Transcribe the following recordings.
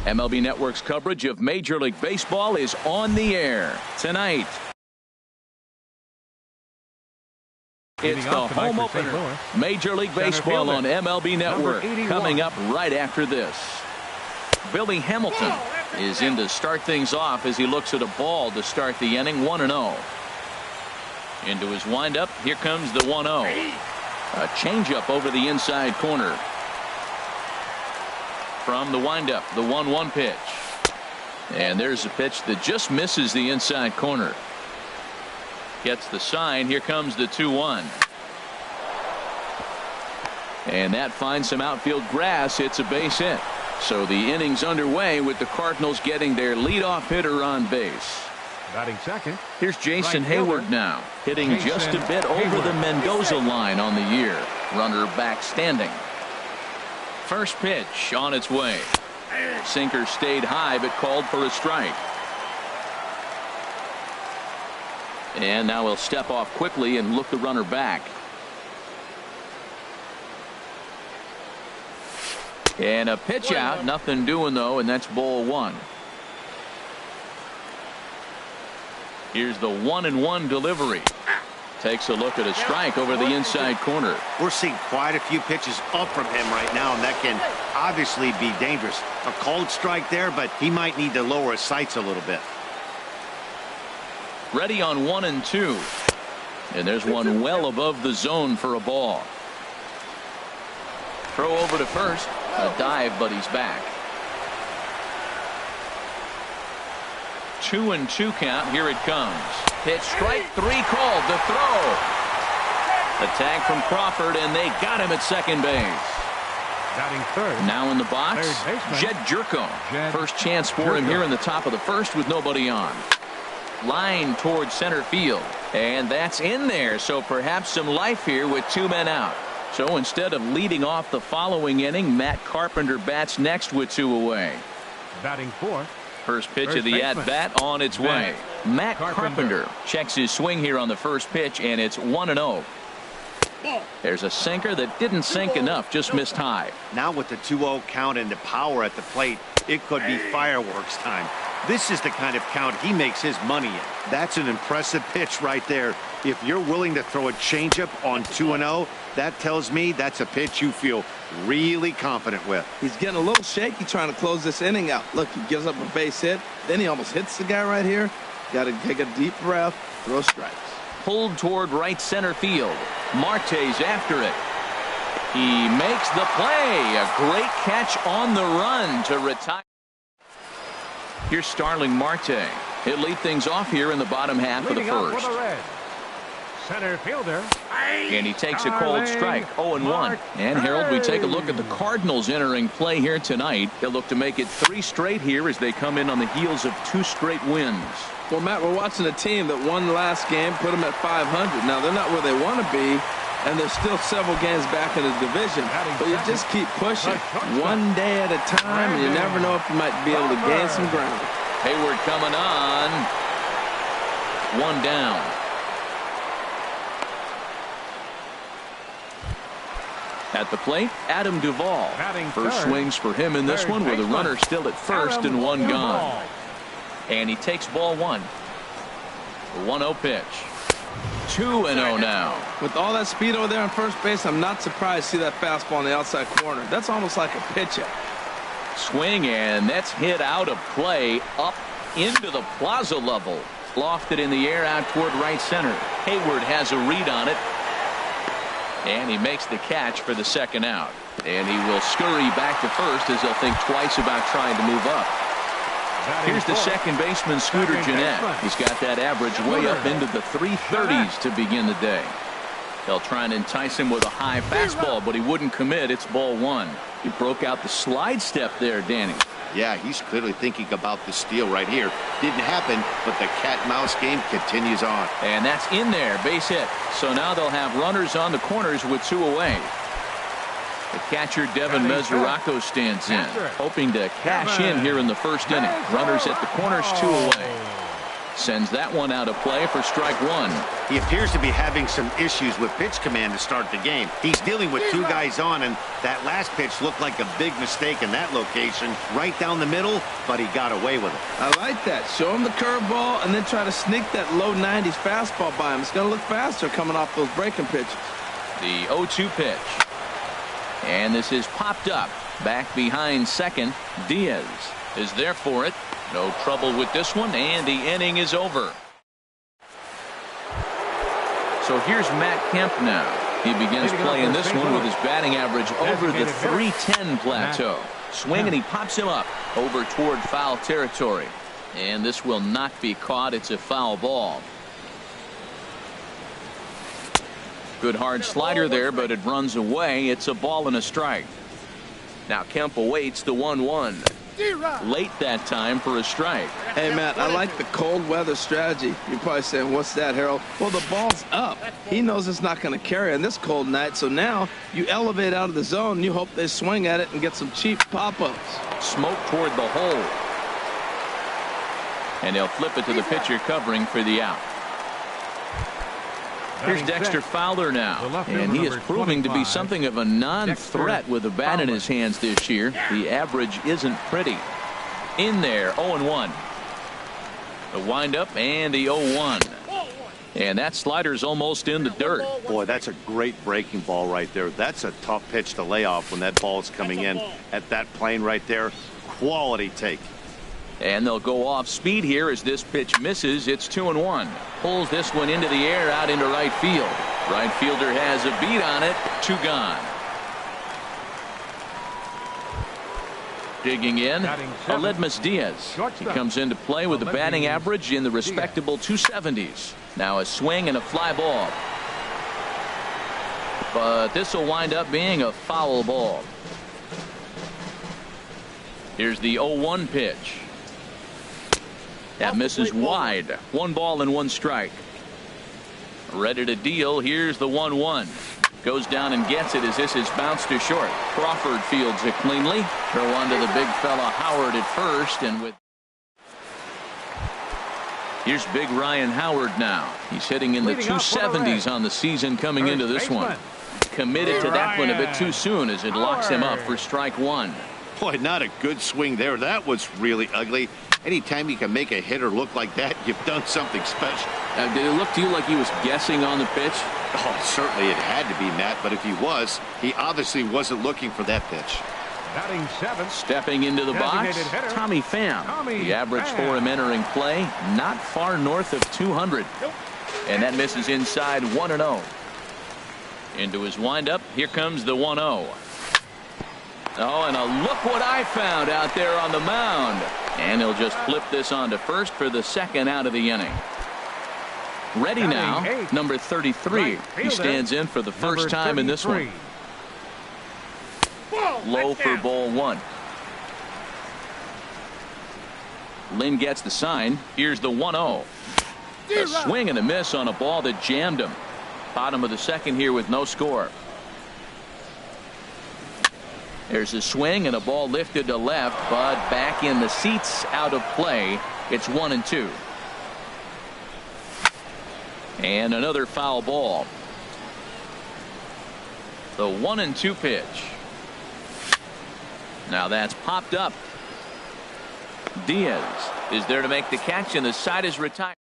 MLB Network's coverage of Major League Baseball is on the air tonight. It's the home opener. Major League Baseball on MLB Network coming up right after this. Billy Hamilton is in to start things off as he looks at a ball to start the inning. 1-0. Into his windup. Here comes the 1-0. A changeup over the inside corner. From the windup, the 1-1 pitch. And there's a pitch that just misses the inside corner. Gets the sign. Here comes the 2-1. And that finds some outfield grass. It's a base hit. So the inning's underway with the Cardinals getting their leadoff hitter on base. Batting second. Here's Jason Hayward now, hitting just a bit over the Mendoza line on the year. Runner back standing. First pitch on its way. Sinker stayed high but called for a strike. And now he'll step off quickly and look the runner back. And a pitch out. Nothing doing though, and that's ball one. Here's the 1-1 delivery. Takes a look at a strike over the inside corner. We're seeing quite a few pitches up from him right now, and that can obviously be dangerous. A cold strike there, but he might need to lower his sights a little bit. Ready on 1-2. And there's one well above the zone for a ball. Throw over to first. A dive, but he's back. 2-2 count. Here it comes. Pitch strike three called. The throw. The tag from Crawford, and they got him at second base. Batting third. Now in the box, Jed Jerko. First chance for him here in the top of the first with nobody on. Line towards center field, and that's in there. So perhaps some life here with two men out. So instead of leading off the following inning, Matt Carpenter bats next with two away. Batting fourth. First pitch of the at-bat on its way. Matt Carpenter checks his swing here on the first pitch, and it's 1-0. There's a sinker that didn't sink enough, just missed high. Now with the 2-0 count and the power at the plate, it could be fireworks time. This is the kind of count he makes his money in. That's an impressive pitch right there. If you're willing to throw a changeup on 2-0, that tells me that's a pitch you feel really confident with. He's getting a little shaky trying to close this inning out. Look, he gives up a base hit. Then he almost hits the guy right here. Got to take a deep breath, throw strikes. Pulled toward right center field. Marte's after it. He makes the play. A great catch on the run to retire. Here's Starling Marte. He'll lead things off here in the bottom half of the first. Center fielder. And he takes a called strike. 0-1. And Harold, we take a look at the Cardinals entering play here tonight. They'll look to make it 3 straight here as they come in on the heels of 2 straight wins. Well, Matt, we're watching a team that won the last game, put them at 500. Now, they're not where they want to be, and they're still several games back in the division. But you just keep pushing one day at a time, and you never know if you might be able to gain some ground. Hayward coming on. 1 down. At the plate, Adam Duvall. First swings for him in this one with a runner still at first and 1 gone. And he takes ball 1. The 1-0 pitch. 2-0 now. With all that speed over there on first base, I'm not surprised to see that fastball in the outside corner. That's almost like a pitch-up. Swing, and that's hit out of play up into the plaza level. Lofted in the air out toward right center. Hayward has a read on it. And he makes the catch for the second out. And he will scurry back to first as he'll think twice about trying to move up. Here's the second baseman, Scooter Gennett. He's got that average way up into the 330s to begin the day. They'll try and entice him with a high fastball, but he wouldn't commit. It's ball 1. He broke out the slide step there, Danny. Yeah, he's clearly thinking about the steal right here. Didn't happen, but the cat-mouse game continues on. And that's in there, base hit. So now they'll have runners on the corners with 2 away. The catcher, Devin Mesoraco, stands in, hoping to cash in here in the first inning. Runners at the corners, 2 away. Sends that one out of play for strike one. He appears to be having some issues with pitch command to start the game. He's dealing with two guys on, and that last pitch looked like a big mistake in that location, right down the middle, but he got away with it. I like that. Show him the curveball and then try to sneak that low 90s fastball by him. It's going to look faster coming off those breaking pitches. The 0-2 pitch. And this is popped up. Back behind second. Diaz is there for it. No trouble with this one, and the inning is over. So here's Matt Kemp now. He begins playing this one with his batting average over the 310 plateau. Swing, and he pops him up over toward foul territory. And this will not be caught. It's a foul ball. Good hard slider there, but it runs away. It's a ball and a strike. Now Kemp awaits the 1-1. Late that time for a strike. Hey, Matt, I like the cold weather strategy. You're probably saying, what's that, Harold? Well, the ball's up. He knows it's not going to carry on this cold night, so now you elevate out of the zone, and you hope they swing at it and get some cheap pop-ups. Smoke toward the hole. And they'll flip it to the pitcher covering for the out. Here's Dexter Fowler now, and he is proving to be something of a non-threat with the bat in his hands this year. The average isn't pretty. In there, 0-1. The windup and the 0-1. And that slider's almost in the dirt. Boy, that's a great breaking ball right there. That's a tough pitch to lay off when that ball's coming in at that plane right there. Quality take. And they'll go off speed here as this pitch misses. It's 2-1. Pulls this one into the air out into right field. Right fielder has a beat on it. 2 gone. Digging in, Aledmus Diaz. He comes into play with a batting average in the respectable 270s. Now a swing and a fly ball. But this will wind up being a foul ball. Here's the 0-1 pitch. That misses wide. 1 ball and 1 strike. Ready to deal. Here's the 1-1. Goes down and gets it as this is bounced to short. Crawford fields it cleanly. Throw on to the big fella Howard at first. And with here's big Ryan Howard now. He's hitting in the 270s on the season coming into this one. Committed to that one a bit too soon as it locks him up for strike 1. Boy, not a good swing there. That was really ugly. Anytime you can make a hitter look like that, you've done something special. Did it look to you like he was guessing on the pitch? Oh, certainly it had to be, Matt, but if he was, he obviously wasn't looking for that pitch. Batting 7. Stepping into the box, Tommy Pham. The average for him entering play, not far north of 200. And that misses inside 1-0. Into his windup, here comes the 1-0. Oh, and look what I found out there on the mound. And he'll just flip this on to first for the second out of the inning. Ready now, number 33. He stands in for the first time in this one. Low for ball 1. Lynn gets the sign. Here's the 1-0. A swing and a miss on a ball that jammed him. Bottom of the second here with no score. There's a swing and a ball lifted to left, but back in the seats, out of play. It's 1-2. And another foul ball. The 1-2 pitch. Now that's popped up. Diaz is there to make the catch, and the side is retired.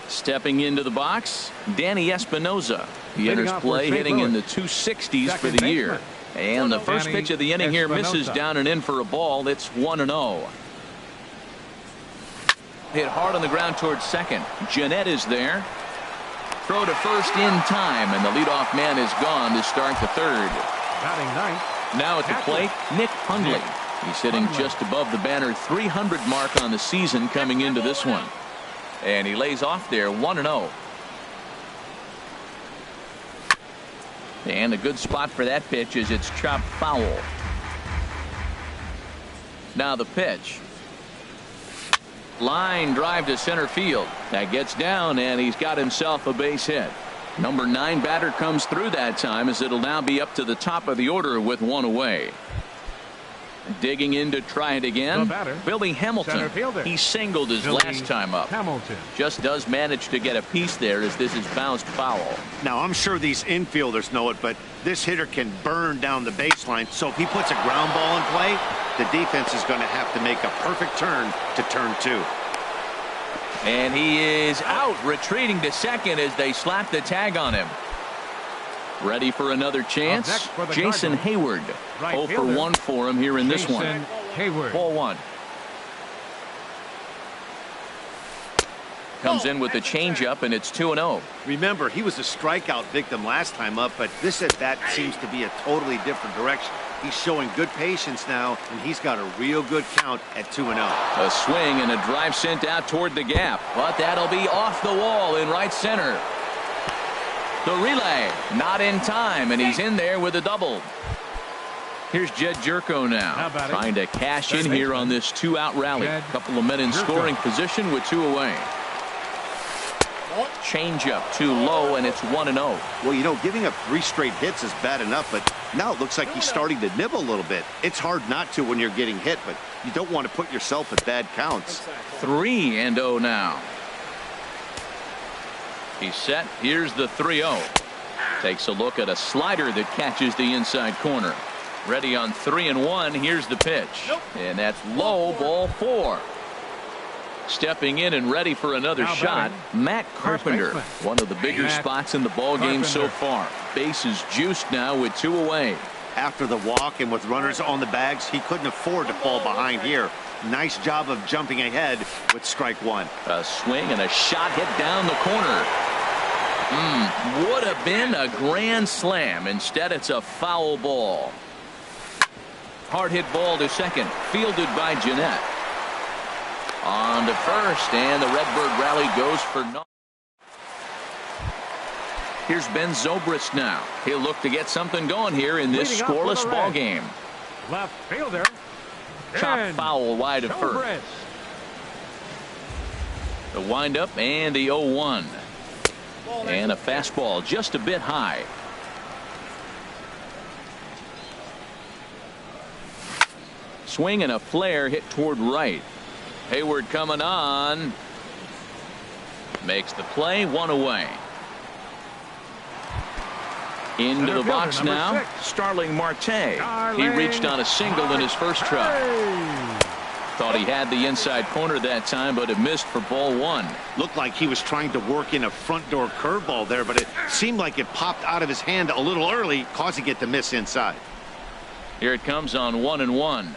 Stepping into the box, Danny Espinoza. He enters play hitting in the 260s for the year. And the first pitch of the inning here misses down and in for a ball. It's 1-0. Hit hard on the ground towards second. Jeanette is there. Throw to first in time, and the leadoff man is gone to start the third. Batting 9. Now at the plate, Nick Hundley. He's hitting just above the banner 300 mark on the season coming into this one. And he lays off there 1-0. And a good spot for that pitch is it's chopped foul. Now the pitch. Line drive to center field. That gets down, and he's got himself a base hit. Number 9 batter comes through that time as it'll now be up to the top of the order with 1 away. Digging in to try it again. Billy Hamilton. He singled his last time up. Just does manage to get a piece there as this is bounced foul. Now, I'm sure these infielders know it, but this hitter can burn down the baseline. So if he puts a ground ball in play, the defense is going to have to make a perfect turn to turn 2. And he is out, retreating to second as they slap the tag on him. Ready for another chance. Jason Hayward. 0 for 1 for him here in this one. Ball 1. Comes in with the changeup, and it's 2-0. Remember, he was a strikeout victim last time up, but this at bat seems to be a totally different direction. He's showing good patience now, and he's got a real good count at 2-0. A swing and a drive sent out toward the gap, but that'll be off the wall in right center. The relay not in time, and he's in there with a double. Here's Jed Jerko now, trying to cash in here on this 2-out rally. A couple of men in scoring position with 2 away. Changeup too low, and it's 1-0. Well, you know, giving up 3 straight hits is bad enough, but now it looks like he's starting to nibble a little bit. It's hard not to when you're getting hit, but you don't want to put yourself at bad counts. 3-0 now. He's set. Here's the 3-0. Takes a look at a slider that catches the inside corner. Ready on 3-1. Here's the pitch. And that's low, ball 4. Stepping in and ready for another shot, Matt Carpenter. One of the bigger spots in the ball game so far. Base is juiced now with 2 away. After the walk and with runners on the bags, he couldn't afford to fall behind here. Nice job of jumping ahead with strike 1. A swing and a shot hit down the corner. Would have been a grand slam. Instead, it's a foul ball. Hard hit ball to second. Fielded by Jeanette. On to first, and the Redbird rally goes for no. Here's Ben Zobrist now. He'll look to get something going here in this scoreless ball game. Left fielder. Chop foul wide of first. The windup and the 0-1. And a fastball just a bit high. Swing and a flare hit toward right. Hayward coming on. Makes the play, 1 away. Into the box now, Starling Marte. He reached on a single in his first try. Thought he had the inside corner that time, but it missed for ball 1. Looked like he was trying to work in a front door curveball there, but it seemed like it popped out of his hand a little early, causing it to miss inside. Here it comes on 1-1.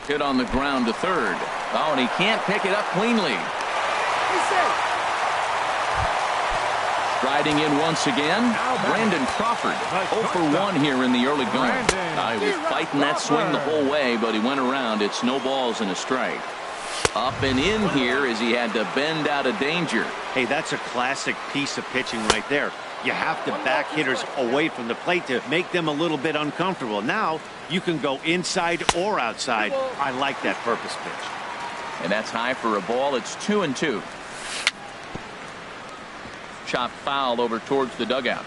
Hit on the ground to third. Oh, and he can't pick it up cleanly. Striding in once again, Brandon Crawford. 0 for 1 here in the early going. He was fighting that swing the whole way, but he went around. It's no balls and a strike. Up and in here as he had to bend out of danger. Hey, that's a classic piece of pitching right there. You have to back hitters away from the plate to make them a little bit uncomfortable. Now you can go inside or outside. I like that purpose pitch. And that's high for a ball. It's 2-2. Chop foul over towards the dugout.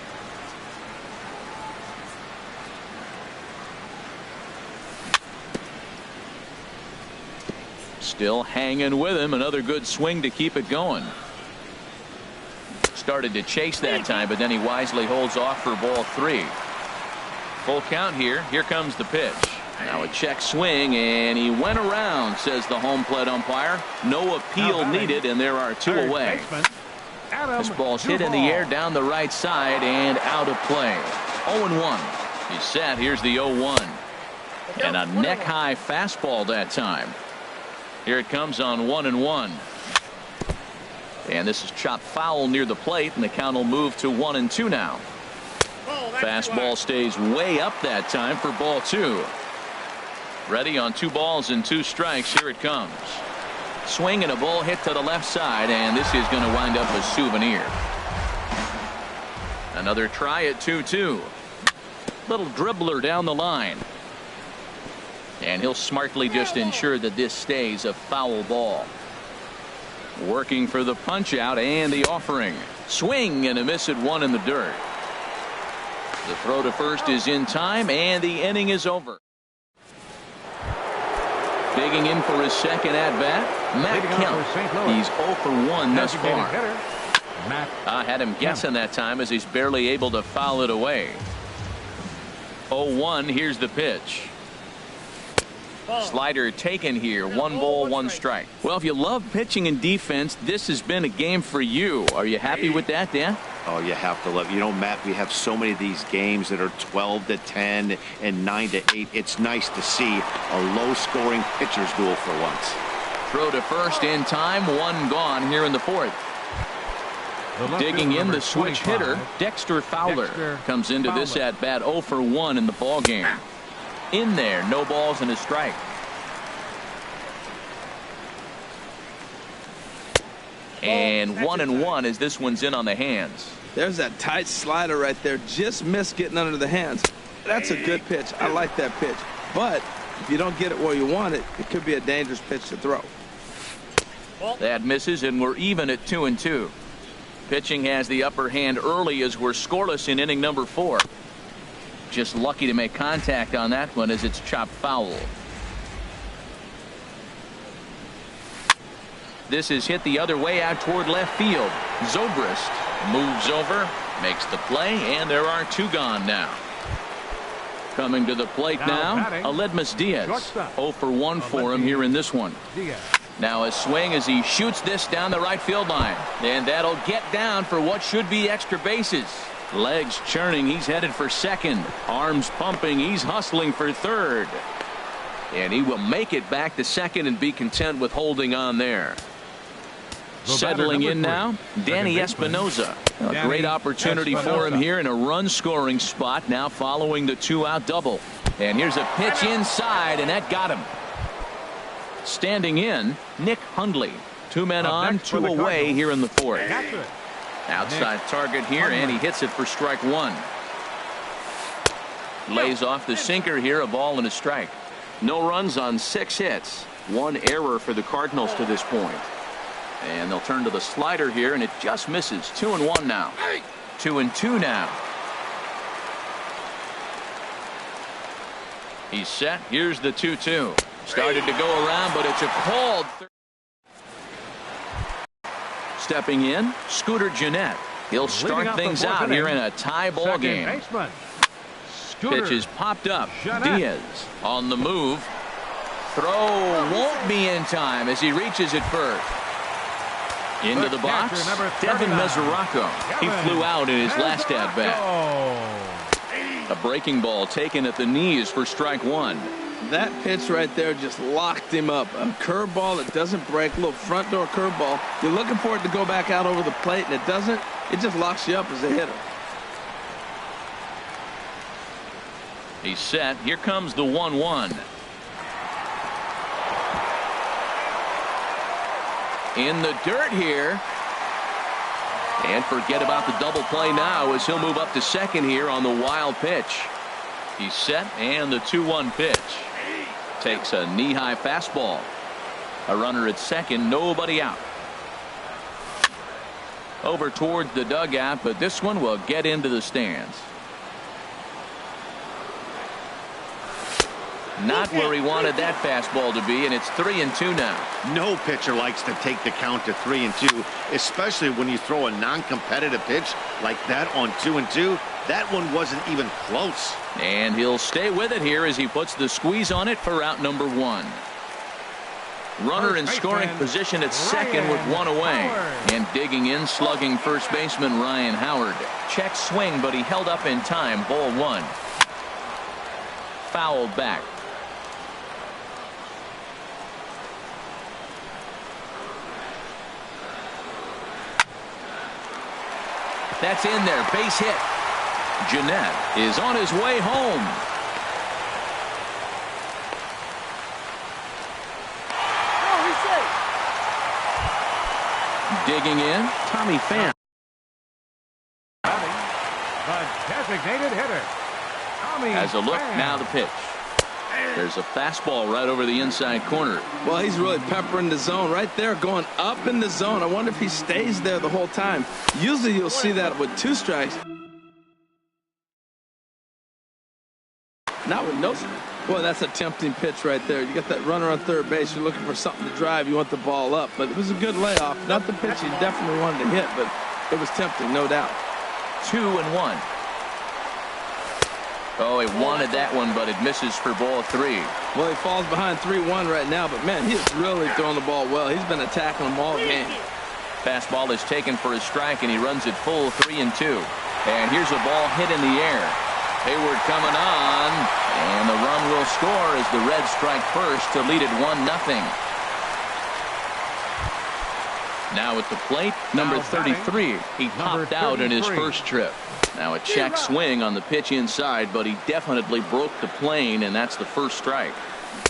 Still hanging with him. Another good swing to keep it going. Started to chase that time, but then he wisely holds off for ball 3. Full count here. Here comes the pitch. Now a check swing, and he went around, says the home plate umpire. No appeal needed, and there are 2 away. This ball's hit in the air down the right side and out of play. 0-1. He's set. Here's the 0-1. And a neck-high fastball that time. Here it comes on 1-1. And this is chopped foul near the plate, and the count will move to 1-2 now. Fastball stays way up that time for ball 2. Ready on 2 balls and 2 strikes. Here it comes. Swing and a ball hit to the left side, and this is going to wind up a souvenir. Another try at 2-2. Little dribbler down the line. And he'll smartly just ensure that this stays a foul ball. Working for the punch out and the offering. Swing and a miss at 1 in the dirt. The throw to first is in time, and the inning is over. Digging in for his second at-bat, Matt Kemp. He's 0 for 1 thus far. I had him guessing that time as he's barely able to foul it away. 0-1, here's the pitch. Slider taken here. 1 ball, 1 strike. Well, if you love pitching and defense, this has been a game for you. Are you happy with that, Dan? Oh, you have to love it. You know, Matt, we have so many of these games that are 12-10 and 9-8. It's nice to see a low-scoring pitcher's duel for once. Throw to first in time. 1 gone here in the 4th. Digging in the switch hitter, Dexter Fowler comes into this at-bat 0 for 1 in the ball game. In there, no balls and a strike. And 1-1 as this one's in on the hands. There's that tight slider right there. Just missed getting under the hands. That's a good pitch. I like that pitch. But if you don't get it where you want it, it could be a dangerous pitch to throw. That misses, and we're even at 2-2. Pitching has the upper hand early as we're scoreless in inning number 4. Just lucky to make contact on that one as it's chopped foul. This is hit the other way out toward left field. Zobrist moves over, makes the play, and there are 2 gone now. Coming to the plate now, Aledmus Diaz. 0 for 1 for him here in this one. Now a swing as he shoots this down the right field line. And that'll get down for what should be extra bases. Legs churning, he's headed for second. Arms pumping, he's hustling for third. And he will make it back to second and be content with holding on there. Settling in now, Danny Espinoza. A great opportunity for him here in a run-scoring spot now following the 2-out double. And here's a pitch inside, and that got him. Standing in, Nick Hundley. 2 men on, 2 away here in the 4th. Outside target here, and he hits it for strike 1. Lays off the sinker here, a ball and a strike. No runs on 6 hits. 1 error for the Cardinals to this point. And they'll turn to the slider here, and it just misses. 2-1 now. 2-2 now. He's set. Here's the 2-2. Started to go around, but it's a called. Stepping in, Scooter Gennett. He'll start things out here in a tie ball game. Pitch is popped up. Diaz on the move. Throw won't be in time as he reaches it first. Into the box, Devin Mesoraco. He flew out in his last at-bat. A breaking ball taken at the knees for strike 1. That pitch right there just locked him up. A curveball that doesn't break, a little front door curveball. You're looking for it to go back out over the plate, and it doesn't. It just locks you up as a hitter. He's set. Here comes the 1-1. In the dirt here. And forget about the double play now as he'll move up to second here on the wild pitch. He's set, and the 2-1 pitch. Takes a knee-high fastball. A runner at second, nobody out. Over towards the dugout, but this one will get into the stands. Not where he wanted that fastball to be, and it's 3-2 now. No pitcher likes to take the count to 3-2, especially when you throw a non-competitive pitch like that on 2-2. That one wasn't even close. And he'll stay with it here as he puts the squeeze on it for out number 1. Runner in scoring position at second with 1 away. And digging in, slugging first baseman Ryan Howard. Check swing, but he held up in time. Ball 1. Fouled back. That's in there. Base hit. Gennett is on his way home. Digging in, Tommy Pham. The designated hitter, Tommy Has a look, Pham. now the pitch. There's a fastball right over the inside corner. Well, he's really peppering the zone right there, going up in the zone. I wonder if he stays there the whole time. Usually you'll see that with 2 strikes. Not with no strikes. Boy, that's a tempting pitch right there. You got that runner on third base. You're looking for something to drive. You want the ball up. But it was a good layoff. Not the pitch you definitely wanted to hit, but it was tempting, no doubt. 2-1. Oh, he wanted that one, but it misses for ball 3. Well, he falls behind 3-1 right now, but, man, he is really throwing the ball well. He's been attacking them all game. Fastball is taken for a strike, and he runs it full 3-2. And here's a ball hit in the air. Hayward coming on, and the run will score as the Reds strike first to lead it 1-0. Now at the plate, number 33. He popped out in his first trip. Now a check swing on the pitch inside, but he definitely broke the plane, and that's the first strike.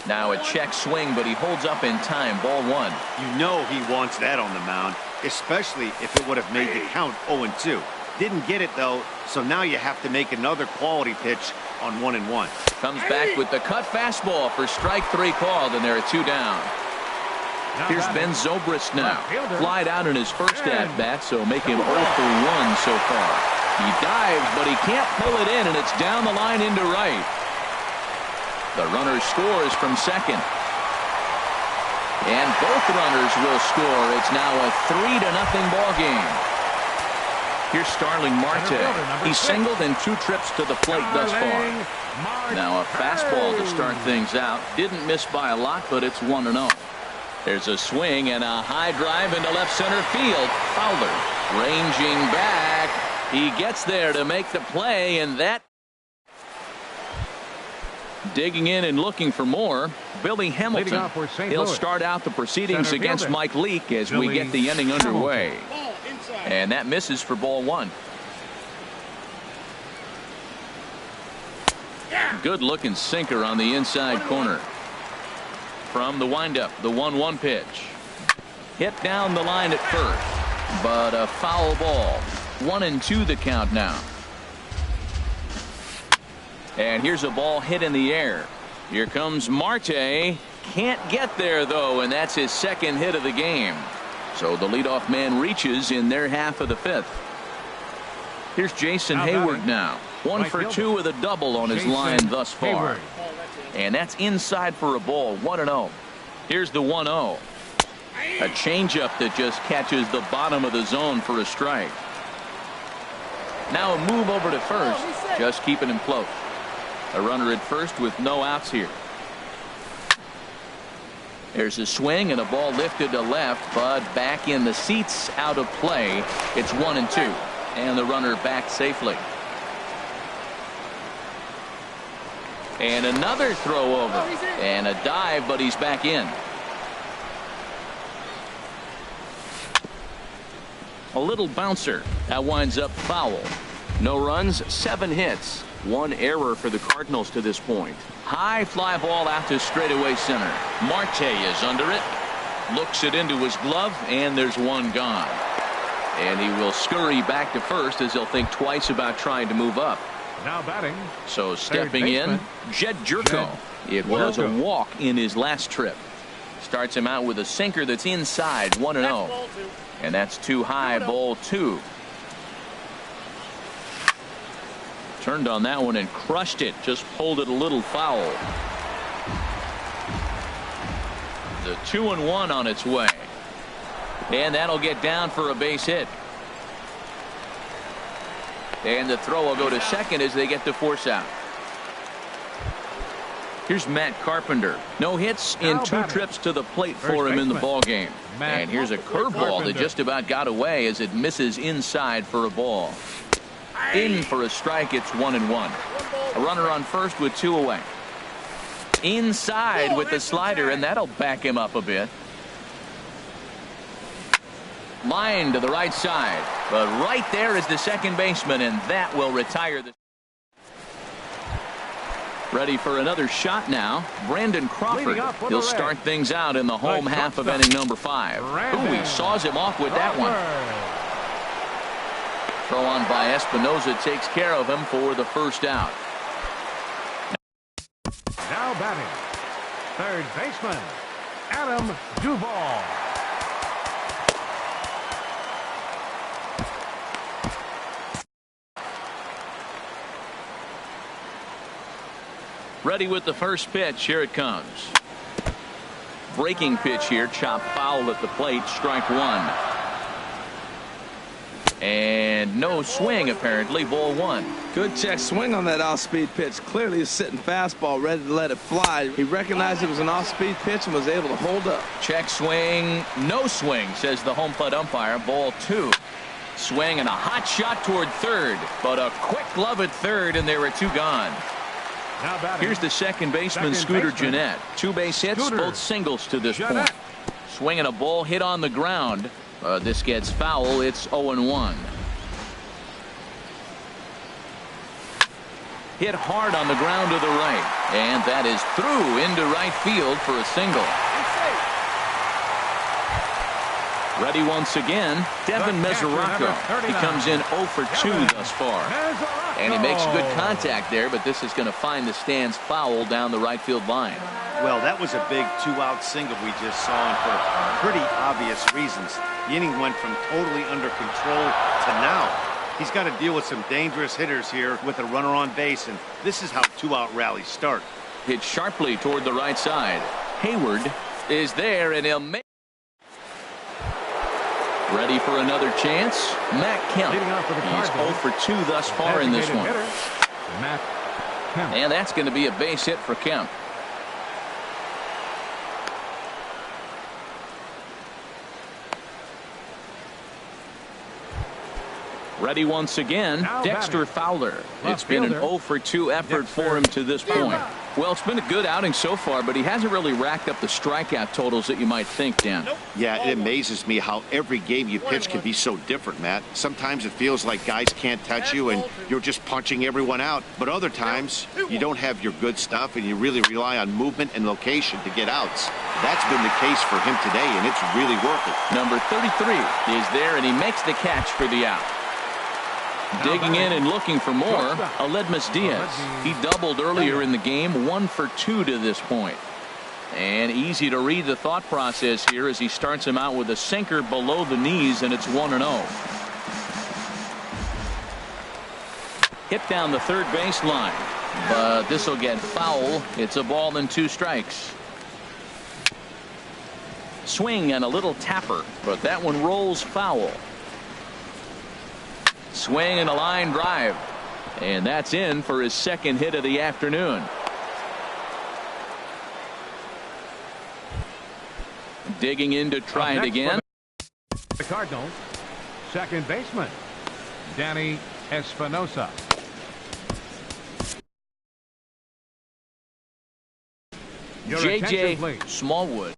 Now a check swing, but he holds up in time. Ball 1. You know he wants that on the mound, especially if it would have made the count 0-2. Didn't get it, though, so now you have to make another quality pitch on 1-1. Comes back with the cut fastball for strike 3 called, and there are 2 down. Here's Ben Zobrist now. Flied out in his first at-bat, so make him 0 for 1 so far. He dives, but he can't pull it in, and it's down the line into right. The runner scores from second. And both runners will score. It's now a 3-0 ball game. Here's Starling Marte. He's singled in 2 trips to the plate thus far. Now a fastball to start things out. Didn't miss by a lot, but it's 1-0. There's a swing and a high drive into left center field. Fowler ranging back. He gets there to make the play, and that. Digging in and looking for more, Billy Hamilton. He'll start out the proceedings against Mike Leake as we get the inning underway. And that misses for ball 1. Good looking sinker on the inside corner. From the windup, the 1-1 pitch. Hit down the line at first, but a foul ball. 1-2 the count now. And here's a ball hit in the air. Here comes Marte. Can't get there, though, and that's his second hit of the game. So the leadoff man reaches in their half of the 5th. Here's Jason Hayward now. 1 for 2 with a double on his line thus far. And that's inside for a ball. 1-0. Here's the 1-0. A changeup that just catches the bottom of the zone for a strike. Now a move over to first, just keeping him close. A runner at first with no outs here. There's a swing and a ball lifted to left, but back in the seats, out of play. It's 1-2, and the runner back safely. And another throw over, and a dive, but he's back in. A little bouncer. That winds up foul. No runs, 7 hits. 1 error for the Cardinals to this point. High fly ball out to straightaway center. Marte is under it. Looks it into his glove, and there's 1 gone. And he will scurry back to first as he'll think twice about trying to move up. Now batting. So stepping in, Jed Jerko. It was a walk in his last trip. Starts him out with a sinker that's inside. 1-0. And that's too high. Ball 2. Turned on that one and crushed it. Just pulled it a little foul. The 2-1 on its way. And that'll get down for a base hit. And the throw will go to second as they get the force out. Here's Matt Carpenter. No hits in 2 trips to the plate for him in the ball game. And here's a curveball that just about got away as it misses inside for a ball. In for a strike. It's 1-1. A runner on first with 2 away. Inside with the slider, and that'll back him up a bit. Line to the right side, but right there is the second baseman, and that will retire the. Ready for another shot now. Brandon Crawford. He'll start things out in the home half of inning number 5. Ooh, he saws him off with that one. Throw on by Espinoza takes care of him for the first out. Now batting, third baseman, Adam Duvall. Ready with the first pitch. Here it comes. Breaking pitch here. Chop foul at the plate. Strike one. And no swing, apparently. Ball one. Good check swing on that off-speed pitch. Clearly a sitting fastball ready to let it fly. He recognized it was an off-speed pitch and was able to hold up. Check swing. No swing, says the home plate umpire. Ball two. Swing and a hot shot toward third. But a quick glove at third, and there are two gone. Here's the second baseman, Scooter Gennett. 2 base hits, both singles to this point. Swinging a ball hit on the ground. This gets foul. It's 0-1. Hit hard on the ground to the right. And that is through into right field for a single. Ready once again, Devin Mesoraco. He comes in 0 for 2 thus far. And he makes good contact there, but this is going to find the stands foul down the right field line. Well, that was a big 2-out single we just saw, and for pretty obvious reasons. The inning went from totally under control to now. He's got to deal with some dangerous hitters here with a runner on base, and this is how 2-out rallies start. Hit sharply toward the right side. Hayward is there, and he'll make. Ready for another chance. Matt Kemp. He's 0 for 2 thus far in this one. And that's going to be a base hit for Kemp. Ready once again, Dexter Fowler. It's been an 0 for 2 effort for him to this point. Well, it's been a good outing so far, but he hasn't really racked up the strikeout totals that you might think, Dan. Yeah, it amazes me how every game you pitch can be so different, Matt. Sometimes it feels like guys can't touch you and you're just punching everyone out. But other times, you don't have your good stuff and you really rely on movement and location to get outs. That's been the case for him today, and it's really working. Number 33 is there, and he makes the catch for the out. Digging in and looking for more, Aledmus Diaz. He doubled earlier in the game, 1 for 2 to this point. And easy to read the thought process here as he starts him out with a sinker below the knees, and it's 1-0. Hit down the third baseline, but this will get foul. It's a ball and 2 strikes. Swing and a little tapper, but that one rolls foul. Swing and a line drive, and that's in for his second hit of the afternoon. Digging in to try it again. The Cardinals, second baseman, Danny Espinosa. J.J. Smallwood.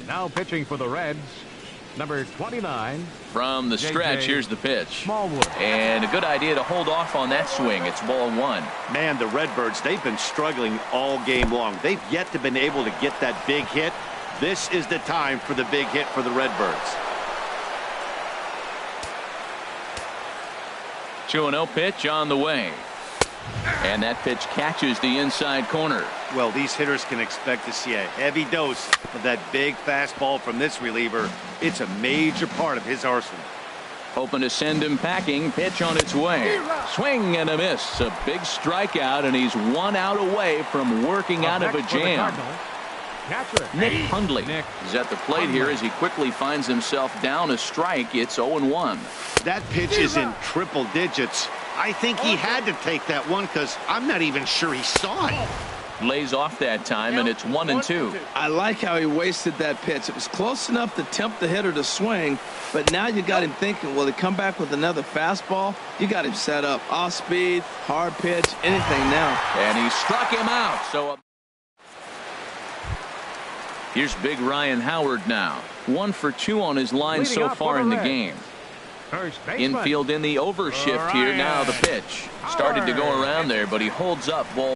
Now pitching for the Reds, number 29. From the stretch, here's the pitch. Smallwood. And a good idea to hold off on that swing. It's ball 1. Man, the Redbirds, they've been struggling all game long. They've yet to been able to get that big hit. This is the time for the big hit for the Redbirds. 2-0 pitch on the way. And that pitch catches the inside corner. Well, these hitters can expect to see a heavy dose of that big fastball from this reliever. It's a major part of his arsenal. Hoping to send him packing. Pitch on its way. Swing and a miss. A big strikeout, and he's 1 out away from working out of a jam. Nick Hundley is at the plate here as he quickly finds himself down a strike. It's 0-1. That pitch is in triple digits. I think he had to take that one because I'm not even sure he saw it. Lays off that time, and it's 1-2. I like how he wasted that pitch. It was close enough to tempt the hitter to swing, but now you got him thinking, will he come back with another fastball? You got him set up. Off speed, hard pitch, anything now. And he struck him out. So here's big Ryan Howard now. 1 for 2 on his line so far in the game. Infield in the overshift here now. The pitch started to go around there, but he holds up. Ball.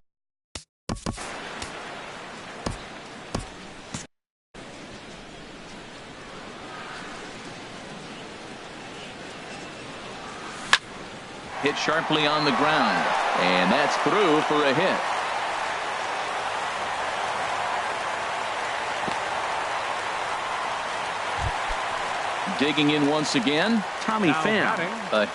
Hit sharply on the ground, and that's through for a hit. Digging in once again, Tommy Pham.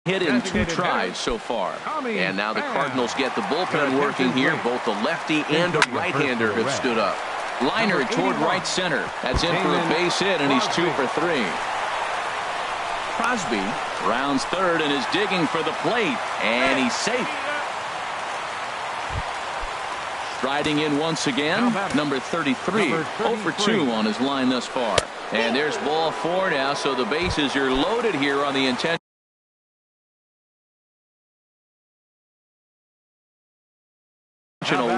Hit in 2 tries so far. And now the Cardinals get the bullpen working here. Both the lefty and a right-hander have stood up. Liner toward right center. That's in for a base hit, and he's 2 for 3. Crosby rounds third and is digging for the plate, and he's safe. Striding in once again, number 33, 0 for 2 on his line thus far. And there's ball 4 now, so the bases are loaded here on the intentional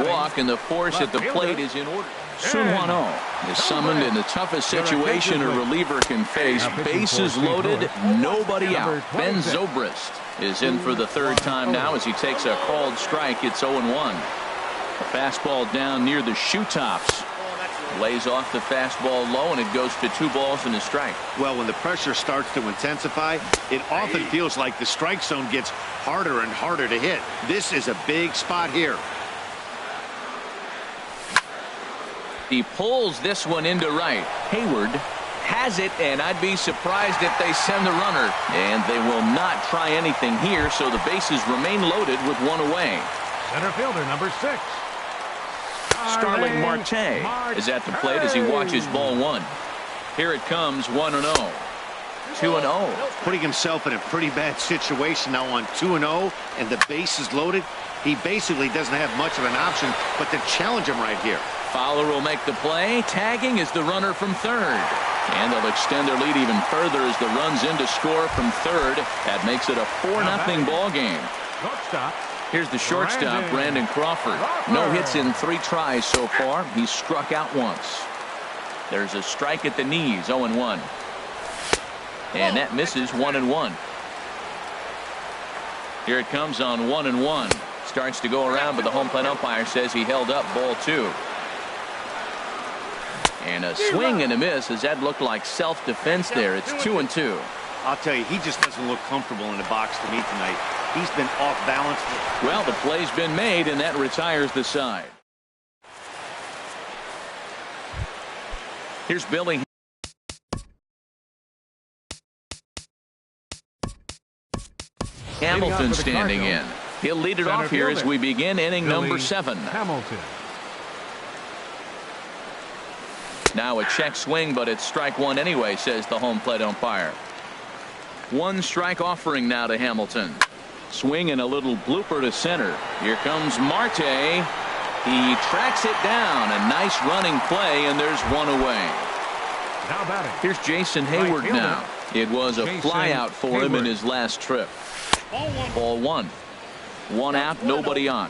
walk, and the force at the plate is in order. Suwon is summoned in the toughest situation a reliever can face. Bases loaded, nobody out. Ben Zobrist is in for the 3rd time now as he takes a called strike. It's 0-1. A fastball down near the shoe tops. Lays off the fastball low, and it goes to 2 balls and a strike. Well, when the pressure starts to intensify, it often feels like the strike zone gets harder and harder to hit. This is a big spot here. He pulls this one into right. Hayward has it, and I'd be surprised if they send the runner. And they will not try anything here, so the bases remain loaded with 1 away. Center fielder, number 6. Starling Marte is at the plate as he watches ball 1. Here it comes, 1-0. 2-0. Putting himself in a pretty bad situation now on 2-0, and the base is loaded. He basically doesn't have much of an option but to challenge him right here. Fowler will make the play. Tagging is the runner from 3rd. And they'll extend their lead even further as the runs in to score from 3rd. That makes it a 4-0 ball game. Here's the shortstop, Brandon Crawford. No hits in 3 tries so far. He's struck out once. There's a strike at the knees, 0-1. And that misses, 1-1. Here it comes on 1-1. Starts to go around, but the home plate umpire says he held up ball 2. And a swing and a miss, as that looked like self-defense there. It's 2-2. I'll tell you, he just doesn't look comfortable in the box to me tonight. He's been off balance. Well, the play's been made, and that retires the side. Here's Billy. Hamilton standing in. He'll lead it off here as we begin inning number 7. Hamilton. Now a check swing, but it's strike 1 anyway, says the home plate umpire. 1 strike offering now to Hamilton. Swing and a little blooper to center. Here comes Marte. He tracks it down. A nice running play, and there's 1 away. Here's Jason Hayward now. It was a flyout for him in his last trip. Ball 1. 1 out, nobody on.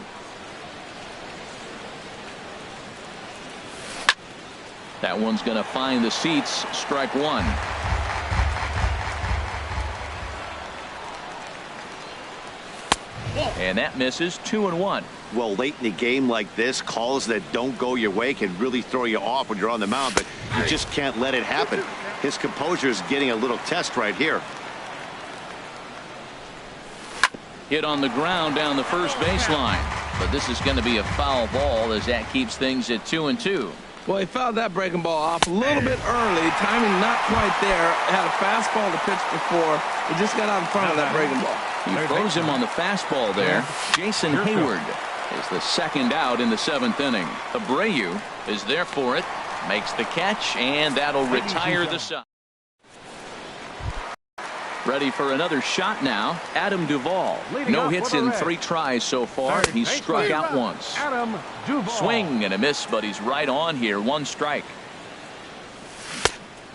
That one's going to find the seats. Strike 1. And that misses, 2-1. Well, late in the game like this, calls that don't go your way can really throw you off when you're on the mound, but you just can't let it happen. His composure is getting a little test right here. Hit on the ground down the first baseline, but this is going to be a foul ball as that keeps things at 2-2. Well, he fouled that breaking ball off a little bit early. Timing not quite there. Had a fastball to pitch before. He just got out in front of that breaking ball. He throws him on the fastball there. Jason Hayward is the 2nd out in the 7th inning. Abreu is there for it. Makes the catch, and that'll retire the side. Ready for another shot now. Adam Duvall. No hits in 3 tries so far. He's struck out once. Swing and a miss, but he's right on here. 1 strike.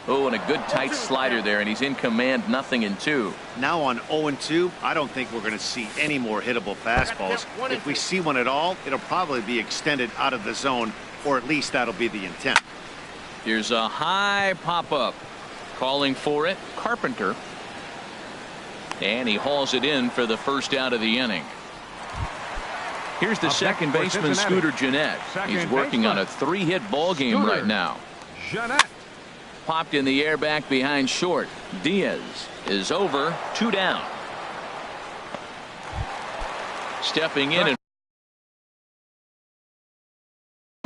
Oh, and a good tight slider there, and he's in command. 0-2. Now on 0-2, I don't think we're going to see any more hittable fastballs. If we see one at all, it'll probably be extended out of the zone, or at least that'll be the intent. Here's a high pop-up. Calling for it, Carpenter. And he hauls it in for the 1st out of the inning. Here's the second baseman, Scooter Gennett. He's working on a 3-hit ball game right now. Popped in the air back behind short. Diaz is over, 2 down. Stepping in and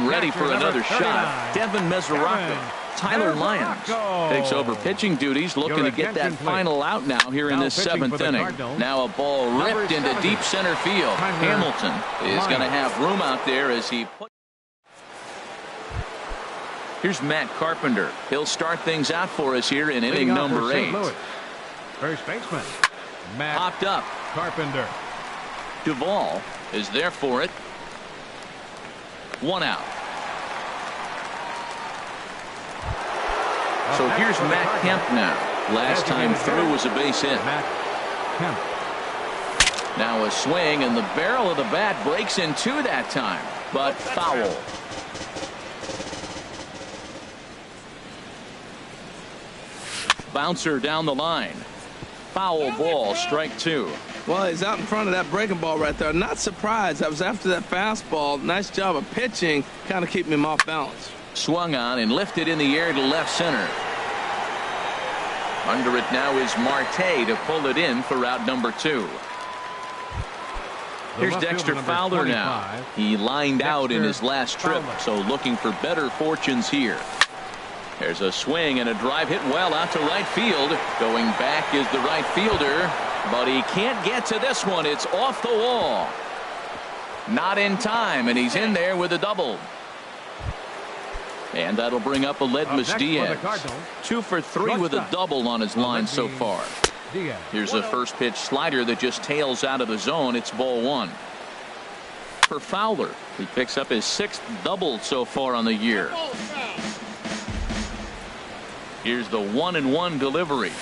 ready for another shot. Devin Mesoraco. Tyler Lyons takes over pitching duties, looking to get that final out now here in this 7th inning. Now a ball ripped into deep center field. Hamilton is going to have room out there as he puts. Here's Matt Carpenter. He'll start things out for us here in inning number 8. First baseman Matt Popped up. Carpenter. Duvall is there for it. 1 out. So here's Matt Kemp now. Last time through was a base hit. Matt Kemp. Now a swing, and the barrel of the bat breaks in 2 that time, but foul. Bouncer down the line. Foul ball, strike 2. Well, he's out in front of that breaking ball right there. Not surprised. I was after that fastball. Nice job of pitching, kind of keeping him off balance. Swung on and lifted in the air to left center. Under it now is Marte to pull it in for out number 2. Here's Dexter Fowler now. He lined out in his last trip, so looking for better fortunes here. There's a swing and a drive hit well out to right field. Going back is the right fielder, but he can't get to this one. It's off the wall. Not in time, and he's in there with a double. And that'll bring up Aledmus Diaz. 2 for 3 with a double on his line so far. Here's a first pitch slider that just tails out of the zone. It's ball 1. For Fowler, he picks up his 6th double so far on the year. Here's the 1-1 delivery.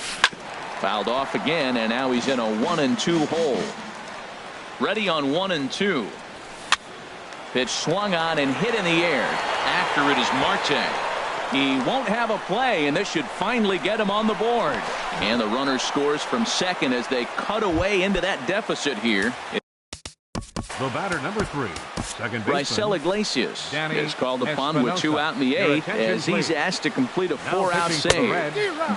Fouled off again, and now he's in a 1-2 hole. Ready on 1-2. Pitch swung on and hit in the air. After it is Marte. He won't have a play, and this should finally get him on the board. And the runner scores from second as they cut away into that deficit here. The batter number 3, second baseman Raisel Iglesias Danny is called upon with 2 out in the 8th as he's asked to complete a 4-out save.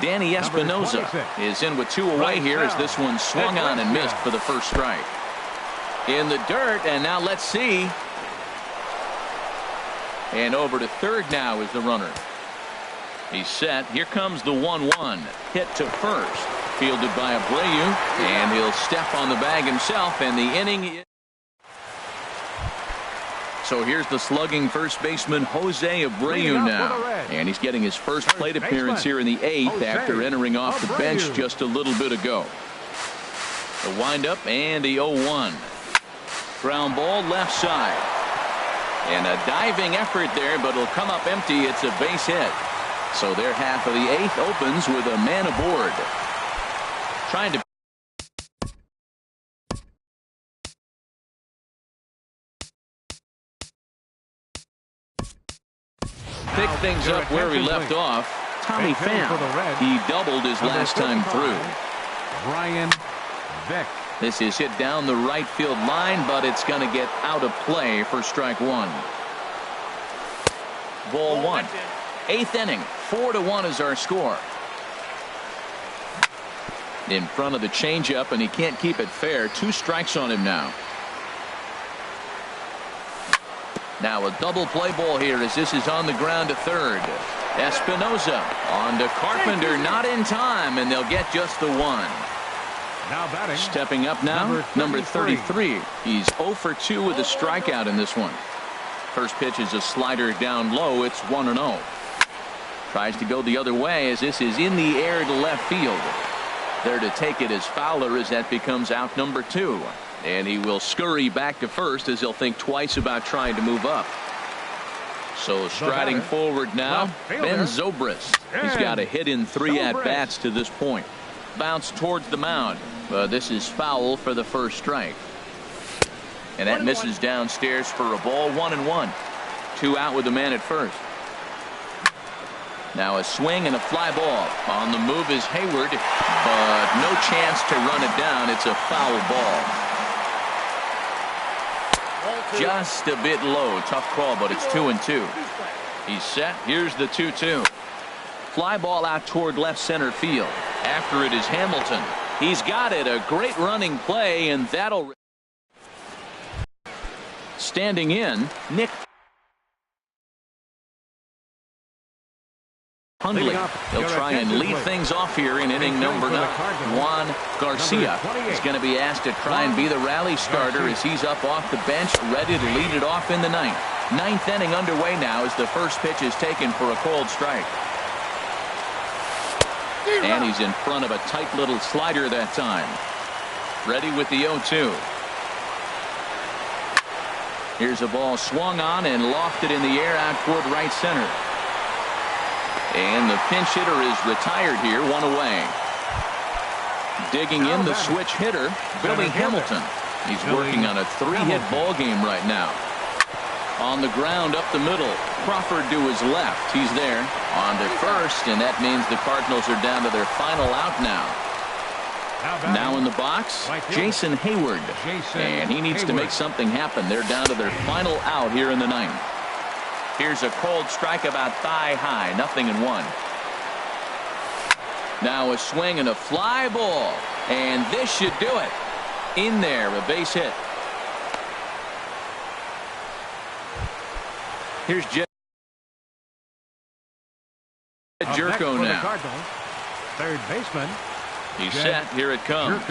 Danny Espinoza is in with 2 away here as this one swung on and missed for the first strike. In the dirt, and now let's see. And over to third now is the runner. He's set. Here comes the 1-1. Hit to first. Fielded by Abreu, and he'll step on the bag himself, and the inning. So here's the slugging first baseman Jose Abreu now, and he's getting his first plate appearance here in the 8th after entering off the bench just a little bit ago. The windup and the 0-1. Ground ball left side. And a diving effort there, but it'll come up empty. It's a base hit. So their half of the 8th opens with a man aboard. Trying to pick things up where he left off. Tommy Pham. He doubled his last time through. Brian Vick. This is hit down the right field line, but it's going to get out of play for strike 1. Ball 1. 8th inning. 4-1 is our score. In front of the changeup, and he can't keep it fair. 2 strikes on him now. Now a double play ball here as this is on the ground to third. Espinoza on to Carpenter, not in time, and they'll get just the 1. Now batting. Stepping up now, number 33. He's 0 for 2 with a strikeout in this one. First pitch is a slider down low. It's 1-0. Tries to go the other way as this is in the air to left field. There to take it is Fowler as that becomes out number 2. And he will scurry back to first as he'll think twice about trying to move up. So striding forward now, Ben Zobrist. He's got a hit in 3 at-bats to this point. Bounce towards the mound. But this is foul for the first strike. And that misses downstairs for a ball. 1-1. 2 out with the man at first. Now a swing and a fly ball. On the move is Hayward, but no chance to run it down. It's a foul ball. Just a bit low. Tough call, but it's 2-2. He's set. Here's the 2-2. Fly ball out toward left center field. After it is Hamilton. He's got it. A great running play, and that'll. Standing in, Nick Hundley. He'll try and lead things off here in inning number 9. Juan Garcia is going to be asked to try and be the rally starter as he's up off the bench, ready to lead it off in the 9th. 9th inning underway now as the first pitch is taken for a cold strike. And he's in front of a tight little slider that time. Ready with the 0-2. Here's a ball swung on and lofted in the air out toward right center. And the pinch hitter is retired here, 1 away. Digging in the switch hitter, Billy Hamilton. He's working on a 3-hit ball game right now. On the ground up the middle, Crawford to his left. He's there on to first, and that means the Cardinals are down to their final out now. Now in the box, Jason Hayward. And he needs to make something happen. They're down to their final out here in the 9th. Here's a cold strike about thigh high, 0-1. Now a swing and a fly ball, and this should do it. In there, a base hit. Here's Jerko now. Third baseman. He's set. Here it comes.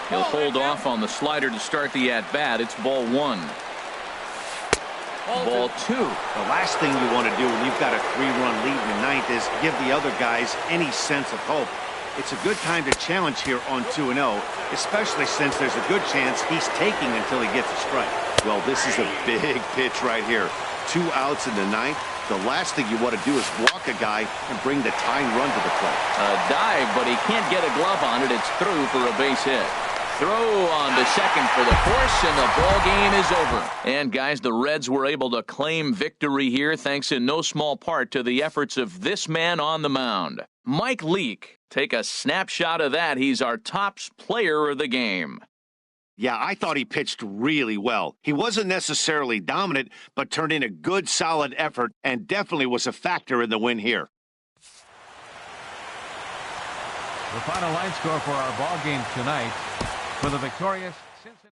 He'll hold off on the slider to start the at-bat. It's ball 1. Ball 2. The last thing you want to do when you've got a 3-run lead in the 9th is give the other guys any sense of hope. It's a good time to challenge here on 2-0, especially since there's a good chance he's taking until he gets a strike. Well, this is a big pitch right here. 2 outs in the 9th. The last thing you want to do is walk a guy and bring the tying run to the plate. A dive, but he can't get a glove on it. It's through for a base hit. Throw on to second for the force, and the ball game is over. And guys, the Reds were able to claim victory here thanks in no small part to the efforts of this man on the mound. Mike Leake. Take a snapshot of that. He's our top player of the game. Yeah, I thought he pitched really well. He wasn't necessarily dominant, but turned in a good, solid effort and definitely was a factor in the win here. The final line score for our ball game tonight for the victorious Cincinnati.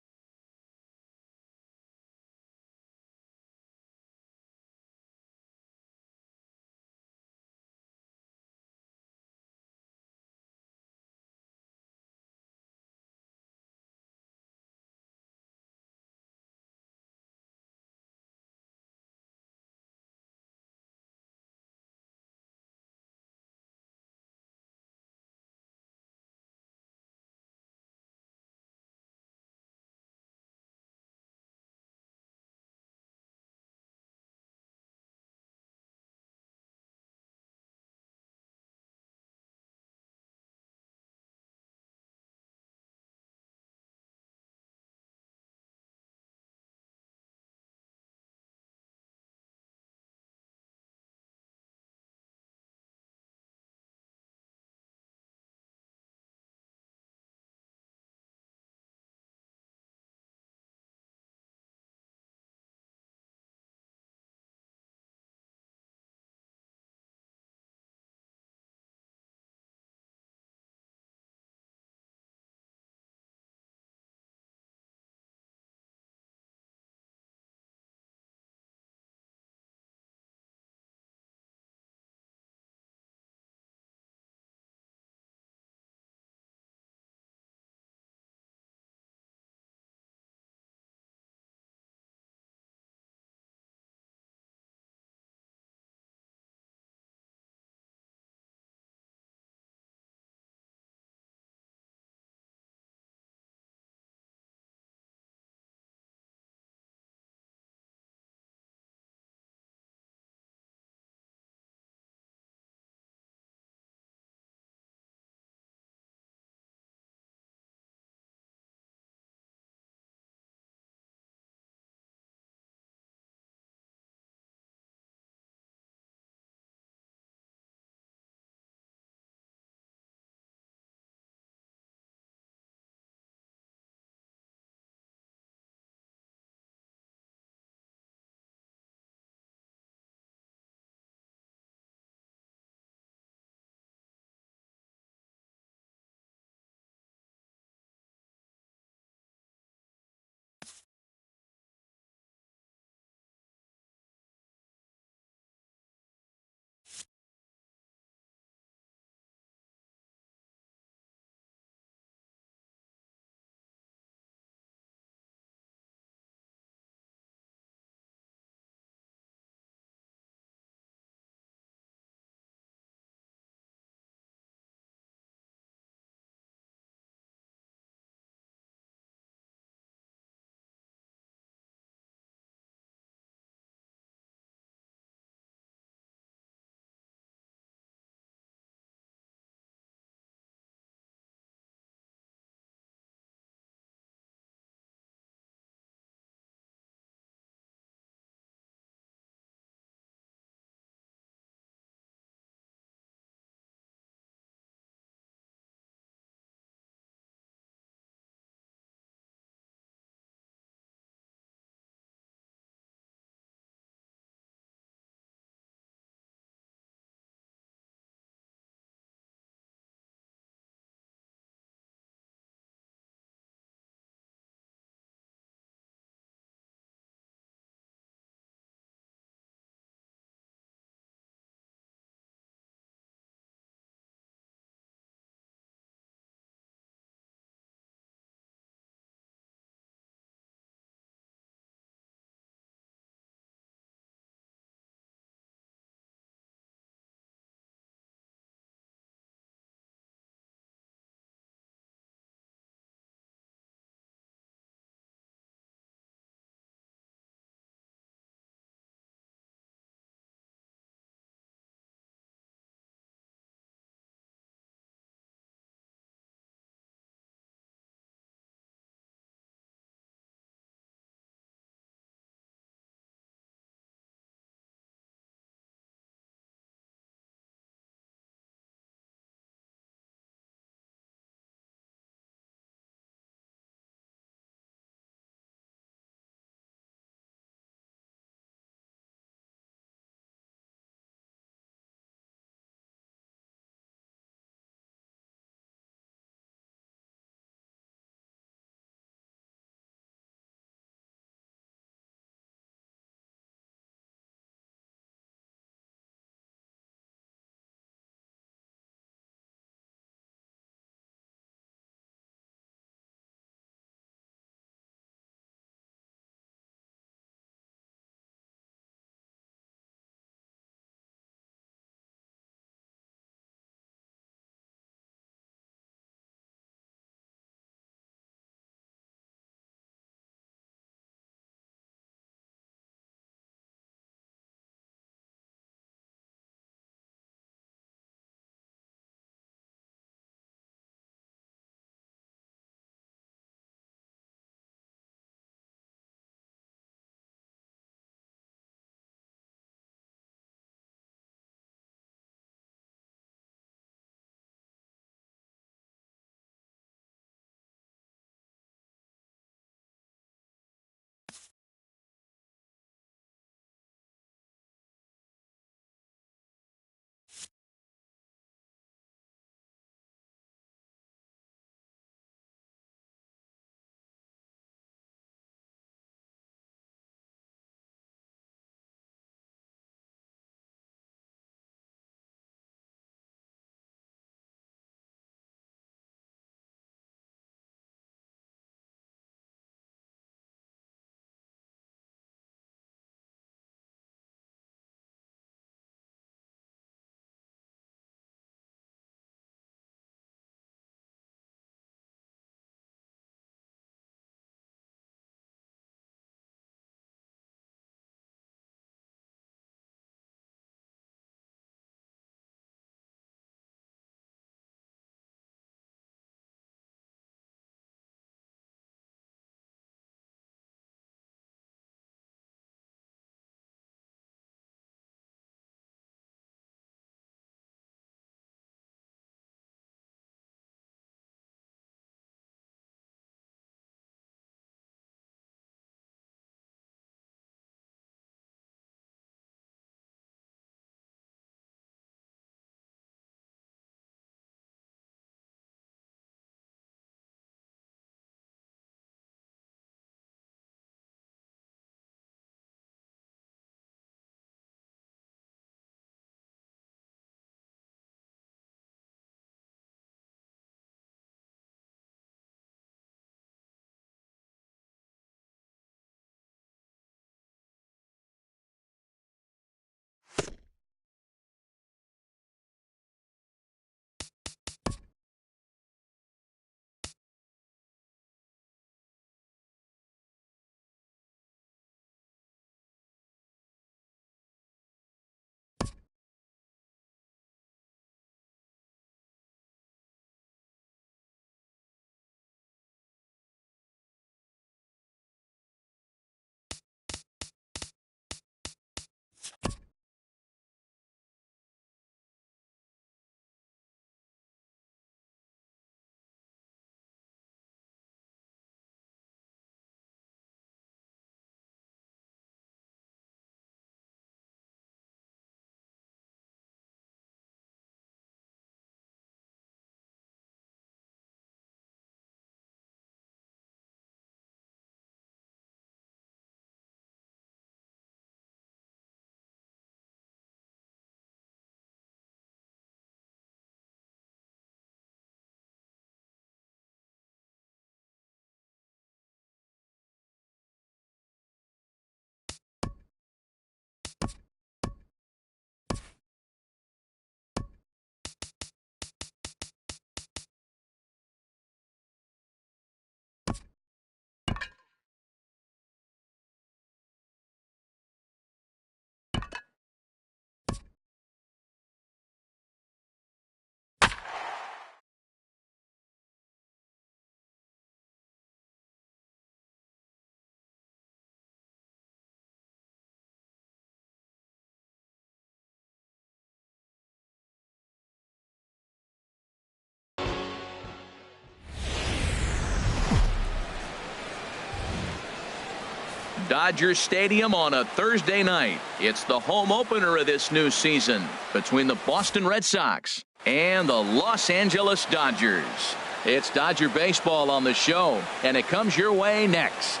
Dodger Stadium on a Thursday night. It's the home opener of this new season between the Boston Red Sox and the Los Angeles Dodgers. It's Dodger baseball on the show, and it comes your way next.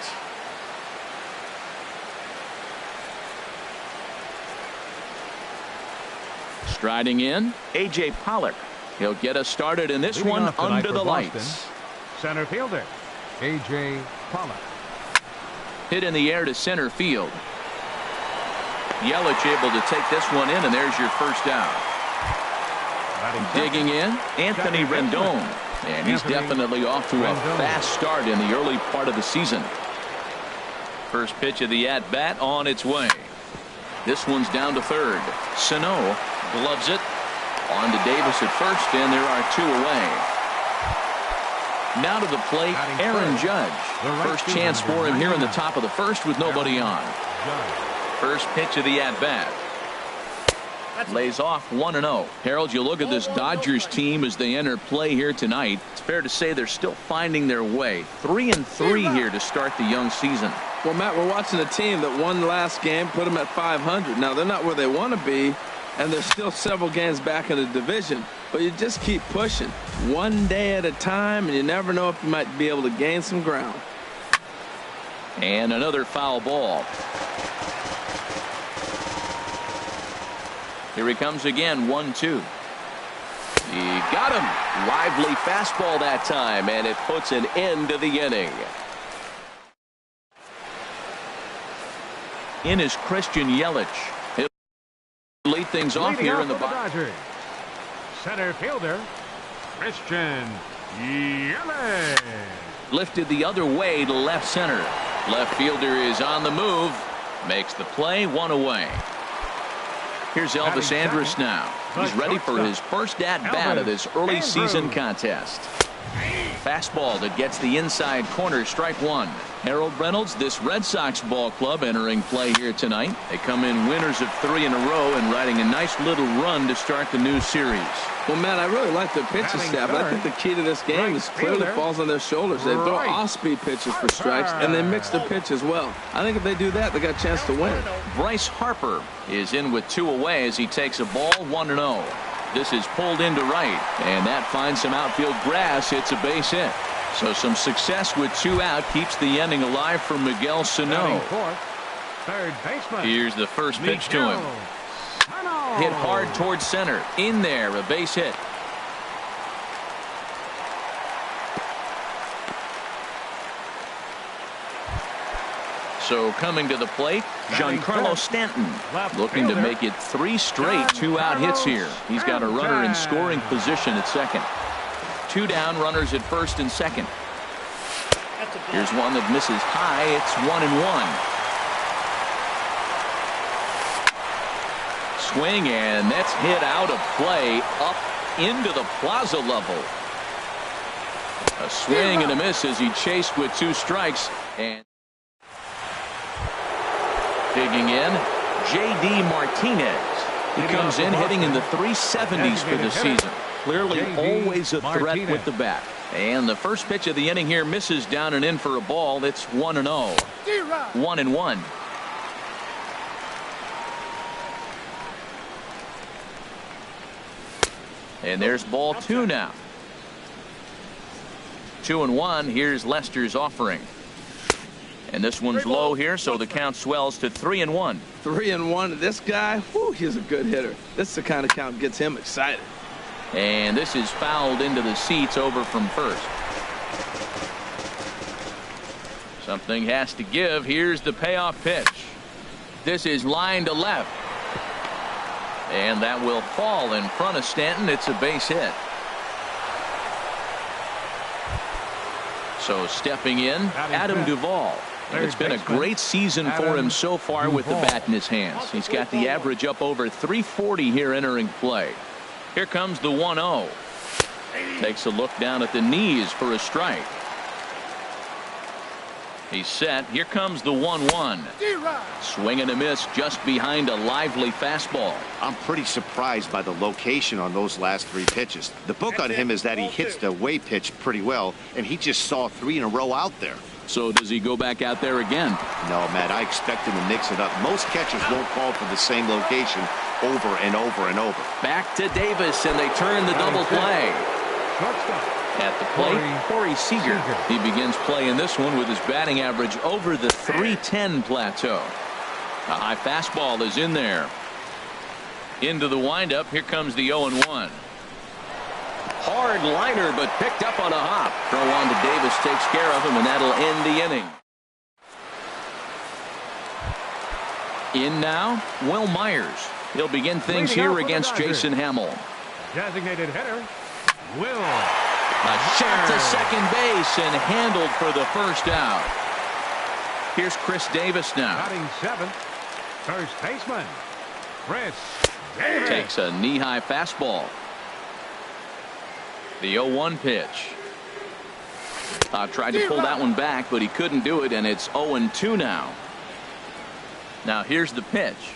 Striding in, A.J. Pollock. He'll get us started in this Leading one under the Boston, lights. Center fielder, A.J. Pollock. Hit in the air to center field. Yelich able to take this one in, and there's your first out. Digging in, Anthony Rendon. And he's definitely off to a fast start in the early part of the season. First pitch of the at-bat on its way. This one's down to third. Sano gloves it. On to Davis at first, and there are two away. Now to the plate, Aaron Judge. First chance for him here in the top of the first with nobody on. First pitch of the at-bat. Lays off 1-0. Harold, you look at this Dodgers team as they enter play here tonight. It's fair to say they're still finding their way. 3-3 here to start the young season. Well, Matt, we're watching a team that won last game, put them at 500. Now, they're not where they want to be, and they're still several games back in the division. But you just keep pushing one day at a time, and you never know if you might be able to gain some ground. And another foul ball. Here he comes again, 1-2. He got him. Lively fastball that time, and it puts an end to the inning. In is Christian Yelich. He'll lead things off here in the bottom. Center fielder, Christian Yelich. Lifted the other way to left center. Left fielder is on the move. Makes the play, one away. Here's Elvis Andrus now. He's ready for his first at-bat of this early season contest. Fastball that gets the inside corner, strike one. Harold Reynolds, this Red Sox ball club entering play here tonight. They come in winners of 3 in a row and riding a nice little run to start the new series. Well, man, I really like their pitching staff. I think the key to this game is clearly falls on their shoulders. They throw off-speed pitches for strikes, and they mix their pitch as well. I think if they do that, they got a chance to win. Bryce Harper is in with 2 away as he takes a ball, 1-0. This is pulled into right, and that finds some outfield grass. It's a base hit. So some success with 2 out keeps the inning alive for Miguel Sano. Third baseman. Here's the first pitch to him. Hit hard towards center. In there, a base hit. So coming to the plate, Giancarlo Stanton looking to make it 3 straight 2-out hits here. He's got a runner in scoring position at second. 2 down, runners at first and second. Here's one that misses high. It's 1-1. Swing, and that's hit out of play up into the plaza level. A swing and a miss as he chased with 2 strikes. And digging in, J.D. Martinez. He comes in hitting in the 370s for the season. Clearly always a threat with the bat. And the first pitch of the inning here misses down and in for a ball. That's 1-0. 1-1. And there's ball 2 now. 2-1. Here's Lester's offering. And this one's low here, so the count swells to 3-1. 3-1. This guy, whew, he's a good hitter. This is the kind of count that gets him excited. And this is fouled into the seats over from first. Something has to give. Here's the payoff pitch. This is line to left. And that will fall in front of Stanton. It's a base hit. So stepping in, Adam Duvall. And it's been a great season for him so far with the bat in his hands. He's got the average up over 340 here entering play. Here comes the 1-0. Takes a look down at the knees for a strike. He's set. Here comes the 1-1. Swing and a miss just behind a lively fastball. I'm pretty surprised by the location on those last 3 pitches. The book on him is that he hits the away pitch pretty well, and he just saw 3 in a row out there. So does he go back out there again? No, Matt, I expect him to mix it up. Most catchers won't call for the same location over and over and over. Back to Davis, and they turn the double play. At the plate, Corey Seager. He begins playing this one with his batting average over the .310 plateau. A high fastball is in there. Into the windup. Here comes the 0-1. Hard liner, but picked up on a hop. Throw on to Davis takes care of him, and that'll end the inning. In now, Will Myers. He'll begin things here against Jason Hamill. Designated hitter, Will. A shot to second base and handled for the first out. Here's Chris Davis now. Batting seventh, first baseman, Chris Davis. Takes a knee-high fastball. The 0-1 pitch. Tried to pull that one back, but he couldn't do it, and it's 0-2 now. Now here's the pitch.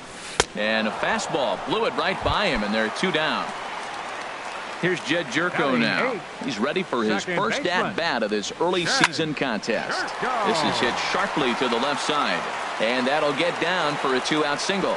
And a fastball blew it right by him, and they're 2 down. Here's Jed Jerko now. He's ready for his first at-bat of this early season contest. This is hit sharply to the left side, and that'll get down for a 2-out single.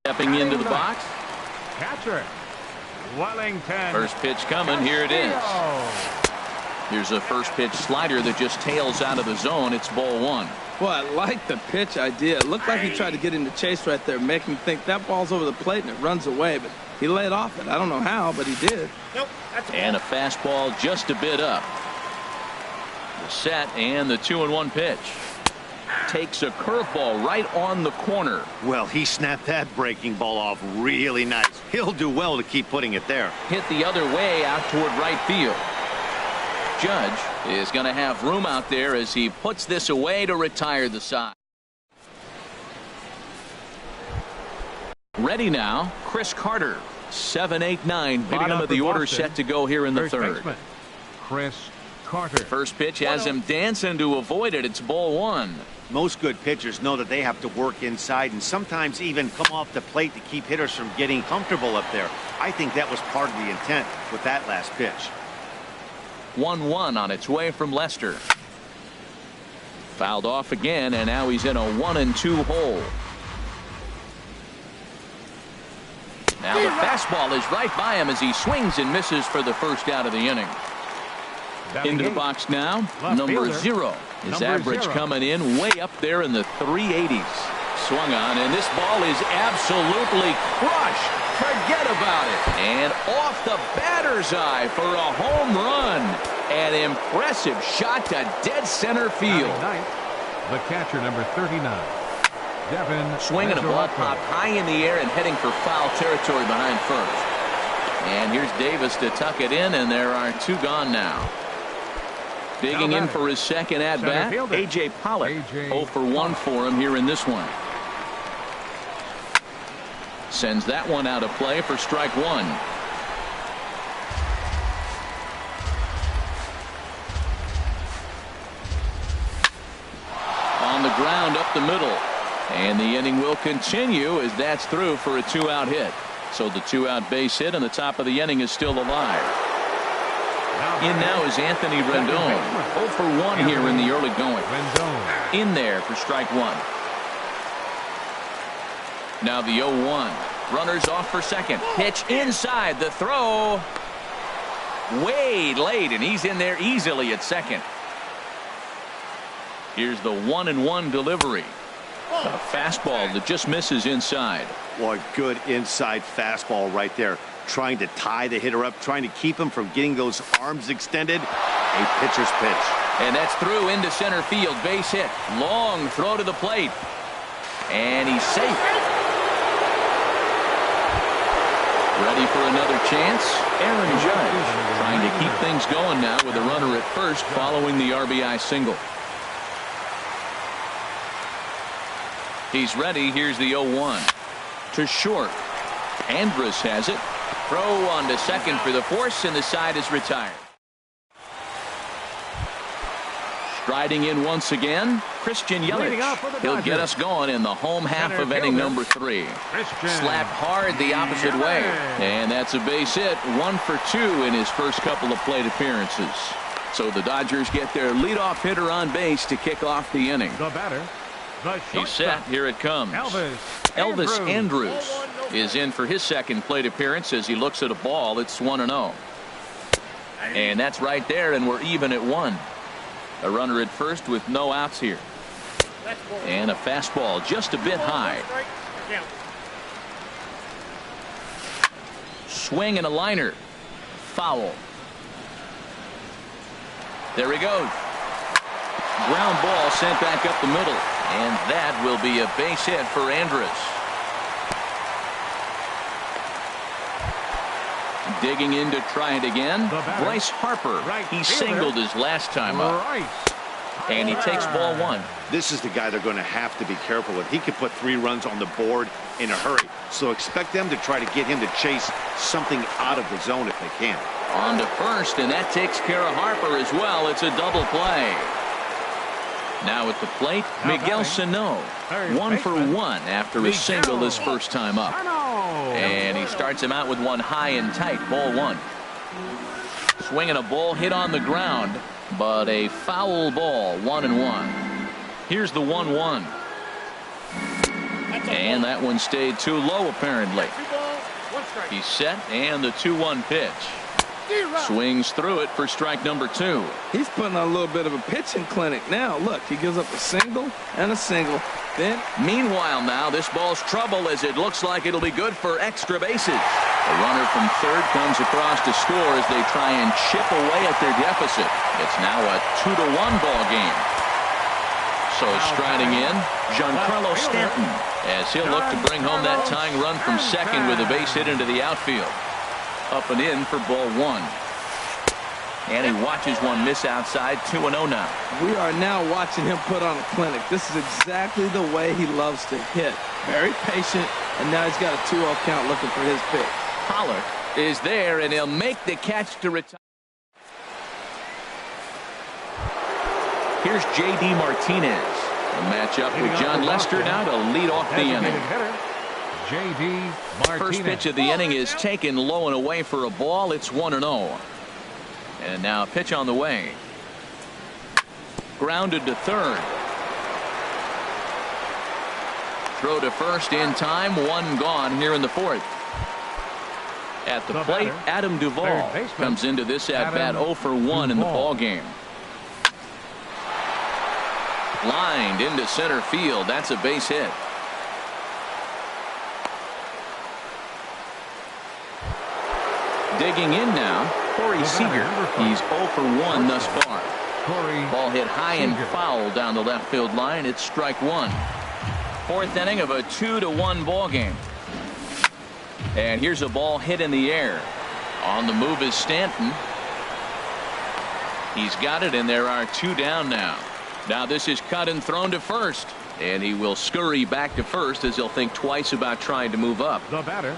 Stepping into the box. Catcher, Wellington. First pitch coming. Here it is. Here's a first pitch slider that just tails out of the zone. It's ball 1. Well, I like the pitch idea. It looked like he tried to get into chase right there, make him think that ball's over the plate and it runs away, but he laid off it. I don't know how, but he did. Nope, that's and a fastball just a bit up. The set and the 2-1 pitch. Takes a curveball right on the corner. Well, he snapped that breaking ball off really nice. He'll do well to keep putting it there. Hit the other way out toward right field. Judge is going to have room out there as he puts this away to retire the side. Ready now, Chris Carter. 7, 8, 9. Bottom of the order set to go here in the third. Chris Carter. First pitch has him dancing to avoid it. It's ball 1. Most good pitchers know that they have to work inside and sometimes even come off the plate to keep hitters from getting comfortable up there. I think that was part of the intent with that last pitch. 1-1 on its way from Lester. Fouled off again, and now he's in a 1-2 hole. Now the fastball is right by him as he swings and misses for the first out of the inning. Into the box now, number 0. His average coming in way up there in the 380s. Swung on, and this ball is absolutely crushed. Forget about it. And off the batter's eye for a home run. An impressive shot to dead center field. The catcher, number 39. Devin swinging a ball popped high in the air and heading for foul territory behind first. And here's Davis to tuck it in, and there are 2 gone now. Digging in for his second at-bat, A.J. Pollock. 0 for 1 for him here in this one. Sends that one out of play for strike 1. ground up the middle. And the inning will continue as that's through for a 2-out hit. So the 2-out base hit and the top of the inning is still alive. In now is Anthony Rendon. 0 for 1 here in the early going. In there for strike one. Now the 0-1. Runners off for second. Pitch inside. The throw way late, and he's in there easily at second. Here's the 1-1 delivery. A fastball that just misses inside. Boy, good inside fastball right there. Trying to tie the hitter up, trying to keep him from getting those arms extended. A pitcher's pitch. And that's through into center field. Base hit. Long throw to the plate. And he's safe. Ready for another chance. Aaron Judge trying to keep things going now with a runner at first following the RBI single. He's ready. Here's the 0-1. To short. Andrus has it. Throw on to second for the force, and the side is retired. Striding in once again, Christian Yelich. He'll get us going in the home half of inning number 3. Slapped hard the opposite way. And that's a base hit. 1 for 2 in his first couple of plate appearances. So the Dodgers get their leadoff hitter on base to kick off the inning. The batter. He's set. Here it comes. Elvis Andrus is in for his second plate appearance as he looks at a ball. It's 1-0. And that's right there, and we're even at 1. A runner at first with no outs here. And a fastball just a bit high. Swing and a liner. Foul. There he goes. Ground ball sent back up the middle. And that will be a base hit for Andrus. Digging in to try it again. Bryce Harper. He singled his last time up. And he takes ball 1. This is the guy they're going to have to be careful with. He could put 3 runs on the board in a hurry. So expect them to try to get him to chase something out of the zone if they can. On to first, and that takes care of Harper as well. It's a double play. Now at the plate, Miguel Sano. 1 for 1 after a single his first time up. And he starts him out with one high and tight. Ball 1. Swinging a ball hit on the ground, but a foul ball. 1-1. Here's the 1-1. And that one stayed too low apparently. He's set, and the 2-1 pitch. Swings through it for strike number 2. He's putting on a little bit of a pitching clinic now. Look, he gives up a single and a single. Then, meanwhile now, this ball's trouble as it looks like it'll be good for extra bases. A runner from third comes across to score as they try and chip away at their deficit. It's now a 2-1 ball game. So striding in, Giancarlo Stanton as he'll look to bring home that tying run from second with a base hit into the outfield. Up and in for ball 1. And he watches one miss outside. 2-0 now. We are now watching him put on a clinic. This is exactly the way he loves to hit. Very patient, and now he's got a 2-0 count looking for his pitch. Pollard is there, and he'll make the catch to retire. Here's J.D. Martinez. A matchup with John Lester now to lead off the inning. J.D. Martinez. First pitch of the inning is taken low and away for a ball. It's 1-0. And now a pitch on the way. Grounded to third. Throw to first in time. 1 gone here in the 4th. At the plate, Adam Duvall comes into this at-bat 0 for 1 in the ball game. Lined into center field. That's a base hit. Digging in now, Corey Seager. He's 0 for 1 thus far. Ball hit high and foul down the left field line. It's strike 1. 4th inning of a 2-1 ball game. And here's a ball hit in the air. On the move is Stanton. He's got it, and there are 2 down now. Now this is cut and thrown to first. And he will scurry back to first as he'll think twice about trying to move up. The batter.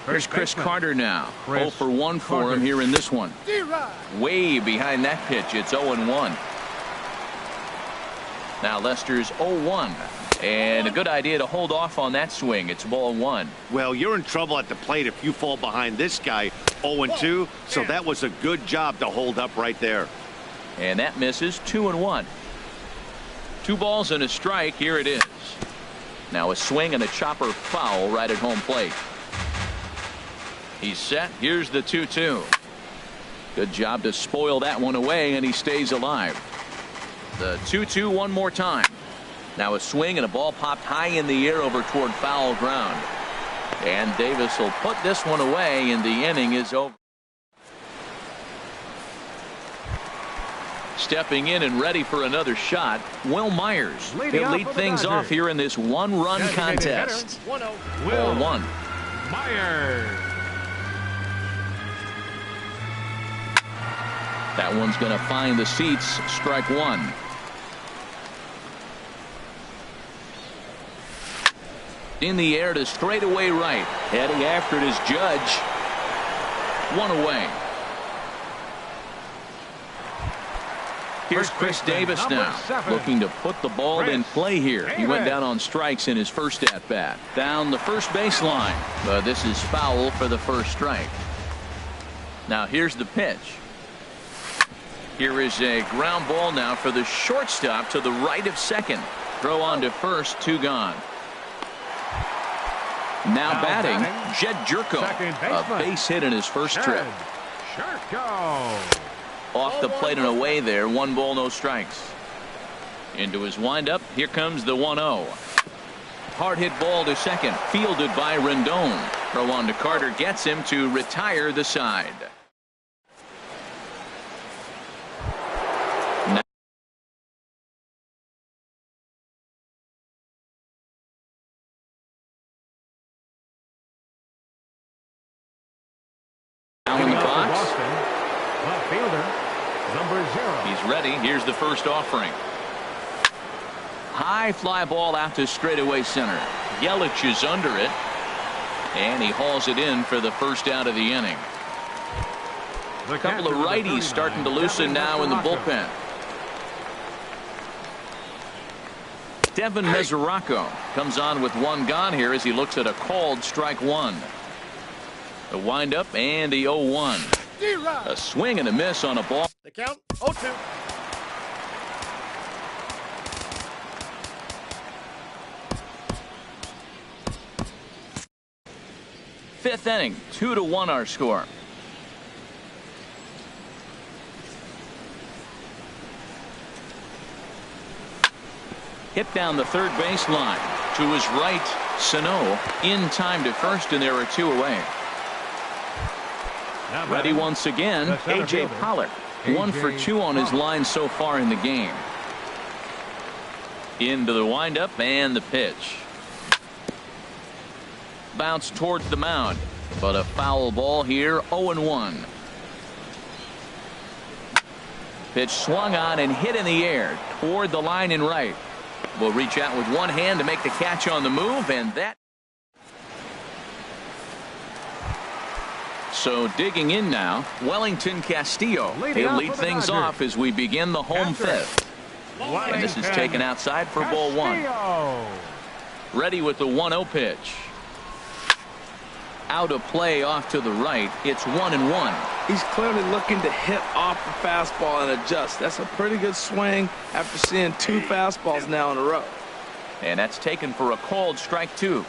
Here's Chris Carter now. 0 for 1 for him here in this one. Way behind that pitch. It's 0-1. Now Lester's 0-1. And a good idea to hold off on that swing. It's ball 1. Well, you're in trouble at the plate if you fall behind this guy 0-2. So that was a good job to hold up right there. And that misses. 2-1. 2 balls and a strike. Here it is. Now a swing and a chopper foul right at home plate. He's set. Here's the 2-2. Good job to spoil that one away, and he stays alive. The 2-2 one more time. Now a swing and a ball popped high in the air over toward foul ground. And Davis will put this one away, and the inning is over. Stepping in and ready for another shot, Will Myers. He'll lead things off here in this one-run contest. 0-1. Myers. That one's going to find the seats. Strike 1. In the air to straightaway right. Heading after it is Judge. 1 away. Here's Chris Davis now, looking to put the ball in play here. He went down on strikes in his first at-bat. Down the first baseline. But this is foul for the first strike. Now here's the pitch. Here is a ground ball now for the shortstop to the right of second. Throw on to first, 2 gone. Now batting, Jed Jerko. A base hit in his first trip. Off the plate and away there. 1 ball, no strikes. Into his windup. Here comes the 1-0. Hard hit ball to second. Fielded by Rendon. Throw on to Carter gets him to retire the side. Now in the box. Left fielder, number 0. He's ready. Here's the first offering. High fly ball out to straightaway center. Yelich is under it. And he hauls it in for the first out of the inning. A couple of righties starting to loosen now in the bullpen. Devin Mesoraco comes on with 1 gone here as he looks at a called strike 1. A windup and the 0-1. A swing and a miss on a ball. The count 0-2. Fifth inning, 2-1 our score. Hit down the third base line. To his right, Sano in time to first, and there are 2 away. Ready once again, A.J. Pollock. 1 for 2 on his line so far in the game. Into the windup and the pitch. Bounce towards the mound, but a foul ball here. 0-1. Pitch swung on and hit in the air toward the line and right. Will reach out with 1 hand to make the catch on the move, and that. So digging in now, Wellington Castillo. He'll lead things off as we begin the home 5th. And this is taken outside for ball 1. Ready with the 1-0 pitch. Out of play off to the right. It's 1-1. He's clearly looking to hit off the fastball and adjust. That's a pretty good swing after seeing 2 fastballs now in a row. And that's taken for a called strike 2.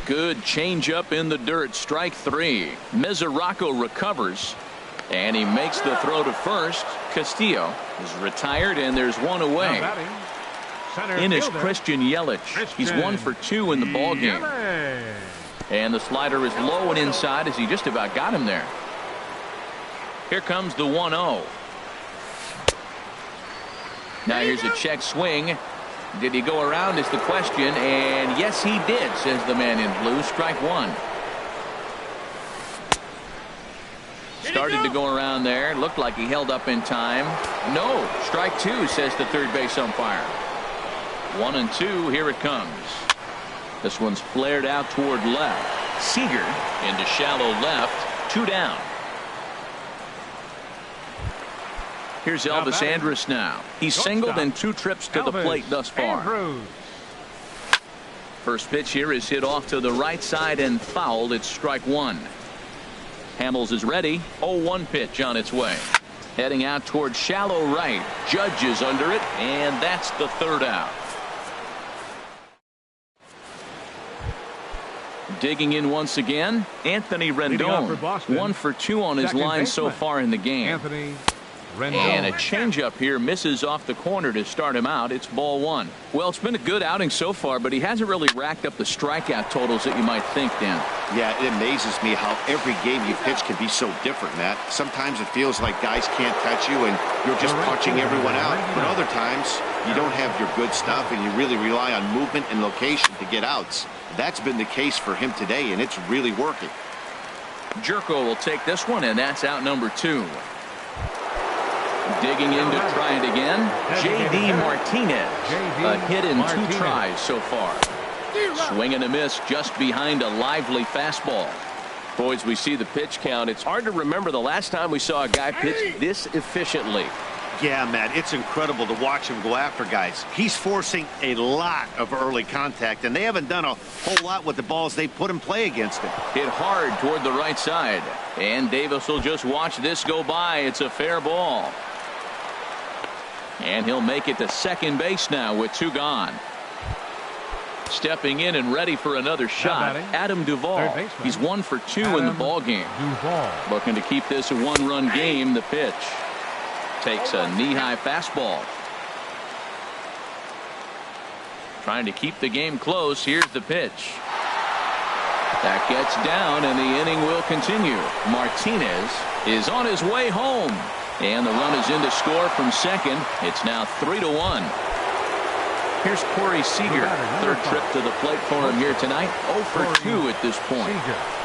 Good changeup in the dirt. Strike 3. Mesoraco recovers. And he makes the throw to first. Castillo is retired, and there's 1 away. In is Christian Yelich. He's 1 for 2 in the ball game. And the slider is low and inside as he just about got him there. Here comes the 1-0. Now here's a check swing. Did he go around is the question, and yes he did, says the man in blue. Strike 1. Started to go around there. Looked like he held up in time. No. Strike 2, says the third base umpire. 1-2. Here it comes. This one's flared out toward left. Seager into shallow left. 2 down. Here's Elvis Andrus now. He's singled in 2 trips to the plate thus far. First pitch here is hit off to the right side and fouled. It's strike 1. Hamels is ready. 0-1 pitch on its way. Heading out towards shallow right. Judge is under it, and that's the 3rd out. Digging in once again, Anthony Rendon. 1 for 2 on his line so far in the game. Anthony Rendon. And a changeup here misses off the corner to start him out. It's ball 1. Well, it's been a good outing so far, but he hasn't really racked up the strikeout totals that you might think, Dan. Yeah, it amazes me how every game you pitch can be so different, Matt. Sometimes it feels like guys can't touch you and you're just punching everyone out. But other times you don't have your good stuff and you really rely on movement and location to get outs. That's been the case for him today, and it's really working. Jerko will take this one, and that's out number 2. Digging in to try it again. J.D. Martinez. A hit in 2 tries so far. Swing and a miss just behind a lively fastball. Boys, we see the pitch count. It's hard to remember the last time we saw a guy pitch this efficiently. Yeah, Matt, it's incredible to watch him go after guys. He's forcing a lot of early contact, and they haven't done a whole lot with the balls they put in play against him. Hit hard toward the right side. And Davis will just watch this go by. It's a fair ball. And he'll make it to second base now with 2 gone. Stepping in and ready for another shot, Adam Duvall. He's 1 for 2 in the ball game. Looking to keep this a 1-run game. The pitch. Takes a knee-high fastball. Trying to keep the game close. Here's the pitch. That gets down, and the inning will continue. Martinez is on his way home. And the run is in to score from second. It's now 3-1. Here's Corey Seager. 3rd trip to the plate for him here tonight. 0 for 2 at this point.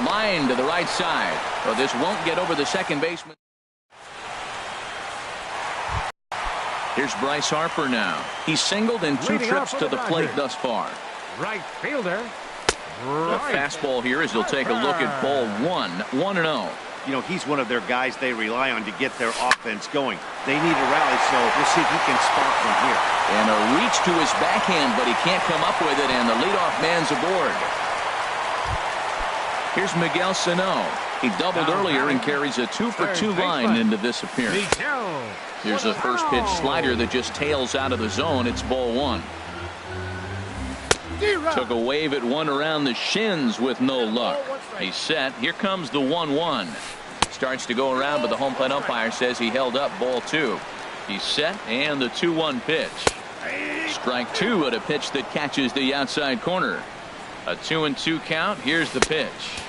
Line to the right side. Well, this won't get over the second baseman. Here's Bryce Harper now. He's singled in 2 trips to the plate thus far. Right fielder. The fastball here as he'll take a look at ball 1. 1-0. You know, he's one of their guys they rely on to get their offense going. They need a rally, so we'll see if he can spark one here. And a reach to his backhand, but he can't come up with it, and the leadoff man's aboard. Here's Miguel Sano. He doubled earlier and carries a 2 for 2 line into this appearance. Here's a first pitch slider that just tails out of the zone. It's ball 1. Took a wave at one around the shins with no luck. He's set. Here comes the 1-1. Starts to go around, but the home plate umpire says he held up ball 2. He's set, and the 2-1 pitch. Strike 2 at a pitch that catches the outside corner. A 2-2 count. Here's the pitch.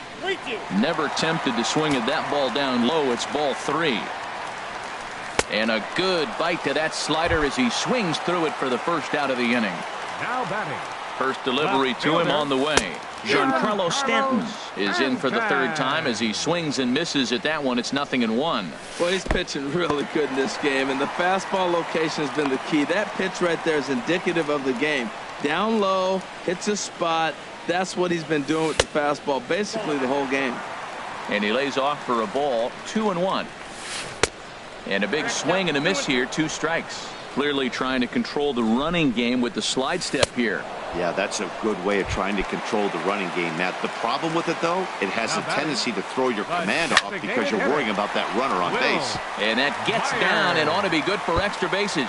Never tempted to swing at that ball down low. It's ball 3. And a good bite to that slider as he swings through it for the first out of the inning. Now batting. First delivery to him on the way. Giancarlo Stanton is in for the 3rd time as he swings and misses at that one. It's 0-1. Well, he's pitching really good in this game, and the fastball location has been the key. That pitch right there is indicative of the game. Down low, hits a spot. That's what he's been doing with the fastball basically the whole game. And he lays off for a ball. 2-1. And a big swing and a miss here. 2 strikes. Clearly trying to control the running game with the slide step here. Yeah, that's a good way of trying to control the running game, Matt. The problem with it, though, it has a tendency to throw your command off because you're worrying about that runner on base. And that gets down and ought to be good for extra bases.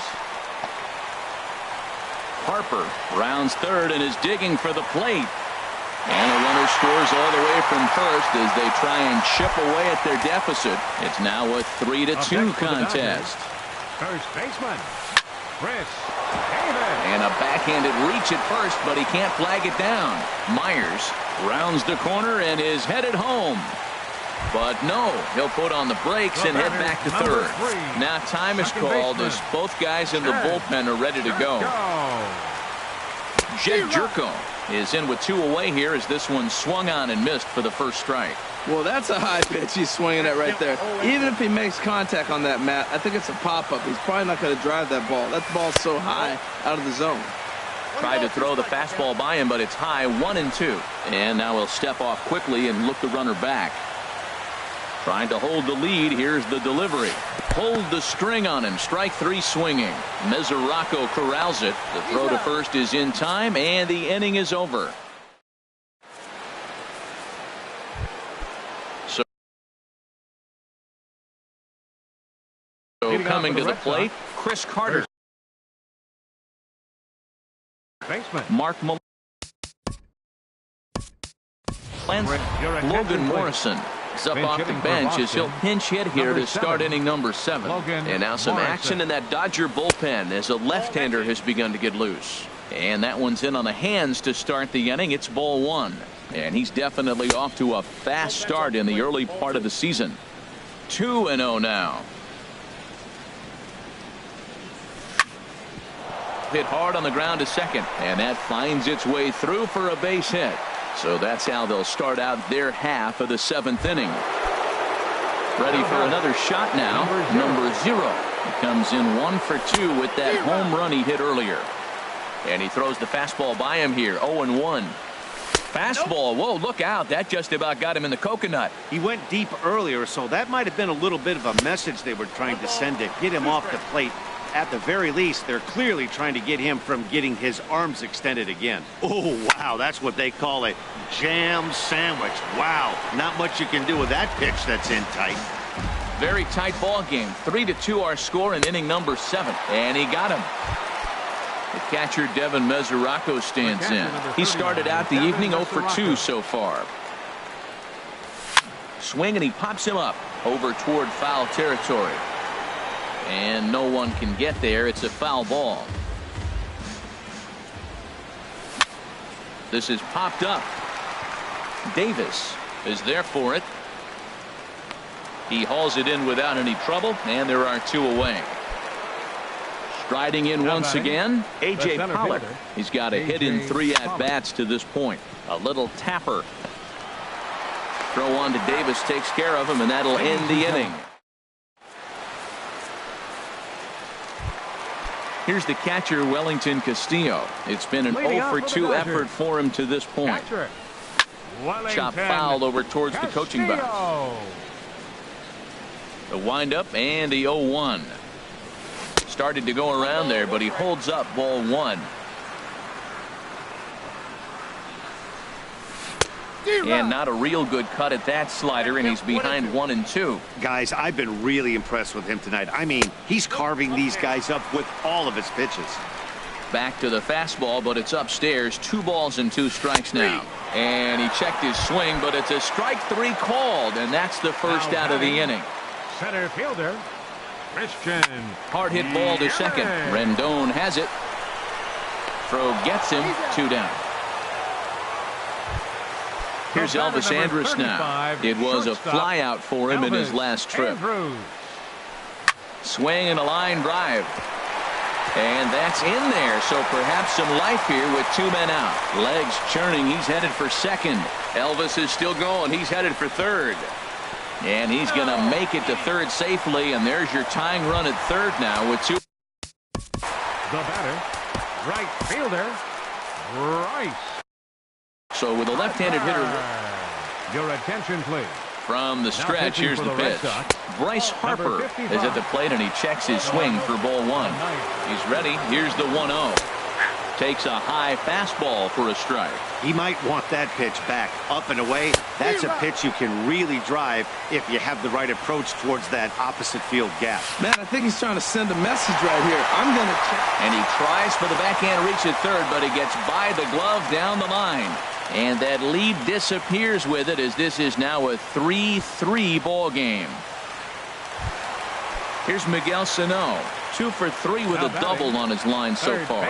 Harper rounds 3rd and is digging for the plate. And the runner scores all the way from first as they try and chip away at their deficit. It's now a 3-2 contest. First baseman, Chris. And a backhanded reach at first, but he can't flag it down. Myers rounds the corner and is headed home. But no, he'll put on the brakes and head back to 3rd. Now time is called as both guys in the bullpen are ready to go. Jed Jerko is in with 2 away here as this one swung on and missed for the first strike. Well, that's a high pitch he's swinging at right there. Even if he makes contact on that, Matt, I think it's a pop-up. He's probably not going to drive that ball. That ball's so high out of the zone. Tried to throw the fastball by him, but it's high. 1-2. And now he'll step off quickly and look the runner back. Trying to hold the lead. Here's the delivery. Pulled the string on him. Strike three swinging. Mesoraco corrals it. The throw to first is in time, and the inning is over. So coming to the plate, Chris Carter. Baseman. Mark Malone. Logan Morrison is up off the bench as he'll pinch hit here to start inning number 7. And now some action in that Dodger bullpen as a left-hander has begun to get loose. And that one's in on the hands to start the inning. It's ball 1. And he's definitely off to a fast start in the early part of the season. 2-0 now. Hit hard on the ground to second, and that finds its way through for a base hit. So that's how they'll start out their half of the 7th inning. Ready for another shot now. Number 0. He comes in 1 for 2 with that home run he hit earlier. And he throws the fastball by him here. 0-1. Fastball. Whoa, look out. That just about got him in the coconut. He went deep earlier, so that might have been a little bit of a message they were trying to send to get him off the plate. At the very least, they're clearly trying to get him from getting his arms extended again. Oh, wow, that's what they call a jam sandwich. Wow, not much you can do with that pitch that's in tight. Very tight ball game. 3-2 our score in inning number 7. And he got him. The catcher, Devin Mesoraco, stands in. He started out the evening 0 for 2 so far. Swing, and he pops him up over toward foul territory. And no one can get there. It's a foul ball. This is popped up. Davis is there for it. He hauls it in without any trouble, and there are 2 away. Striding in once again, A.J. Pollock. He's got a hit in 3 at-bats to this point. A little tapper. Throw on to Davis takes care of him, and that'll end the inning. Here's the catcher, Wellington Castillo. It's been an 0 for 2 effort for him to this point. Chop foul over towards the coaching box. The windup and the 0-1. Started to go around there, but he holds up ball 1. And not a real good cut at that slider, and he's behind 1 and 2. Guys, I've been really impressed with him tonight. I mean, he's carving these guys up with all of his pitches. Back to the fastball, but it's upstairs. 2 balls and 2 strikes now. And he checked his swing, but it's a strike 3 called, and that's the first out of the inning. Center fielder, Christian. Hard hit ball to second. Rendon has it. Throw gets him. 2 down. Here's Elvis Andrus now. It was a fly out for him in his last trip. Swing and a line drive. And that's in there, so perhaps some life here with 2 men out. Legs churning. He's headed for second. Elvis is still going. He's headed for third. And he's going to make it to third safely, and there's your tying run at third now with 2. The batter, right fielder, Rice. So with a left-handed hitter. Your attention, please. From the stretch, here's the pitch. Bryce Harper is at the plate, and he checks his swing for ball 1. He's ready. Here's the 1-0. Takes a high fastball for a strike. He might want that pitch back, up and away. That's a pitch you can really drive if you have the right approach towards that opposite field gap. Man, I think he's trying to send a message right here. I'm going to check. And he tries for the backhand reach at third, but he gets by the glove down the line. And that lead disappears with it, as this is now a 3-3 ball game. Here's Miguel Sano. 2 for 3 with a double on his line so far.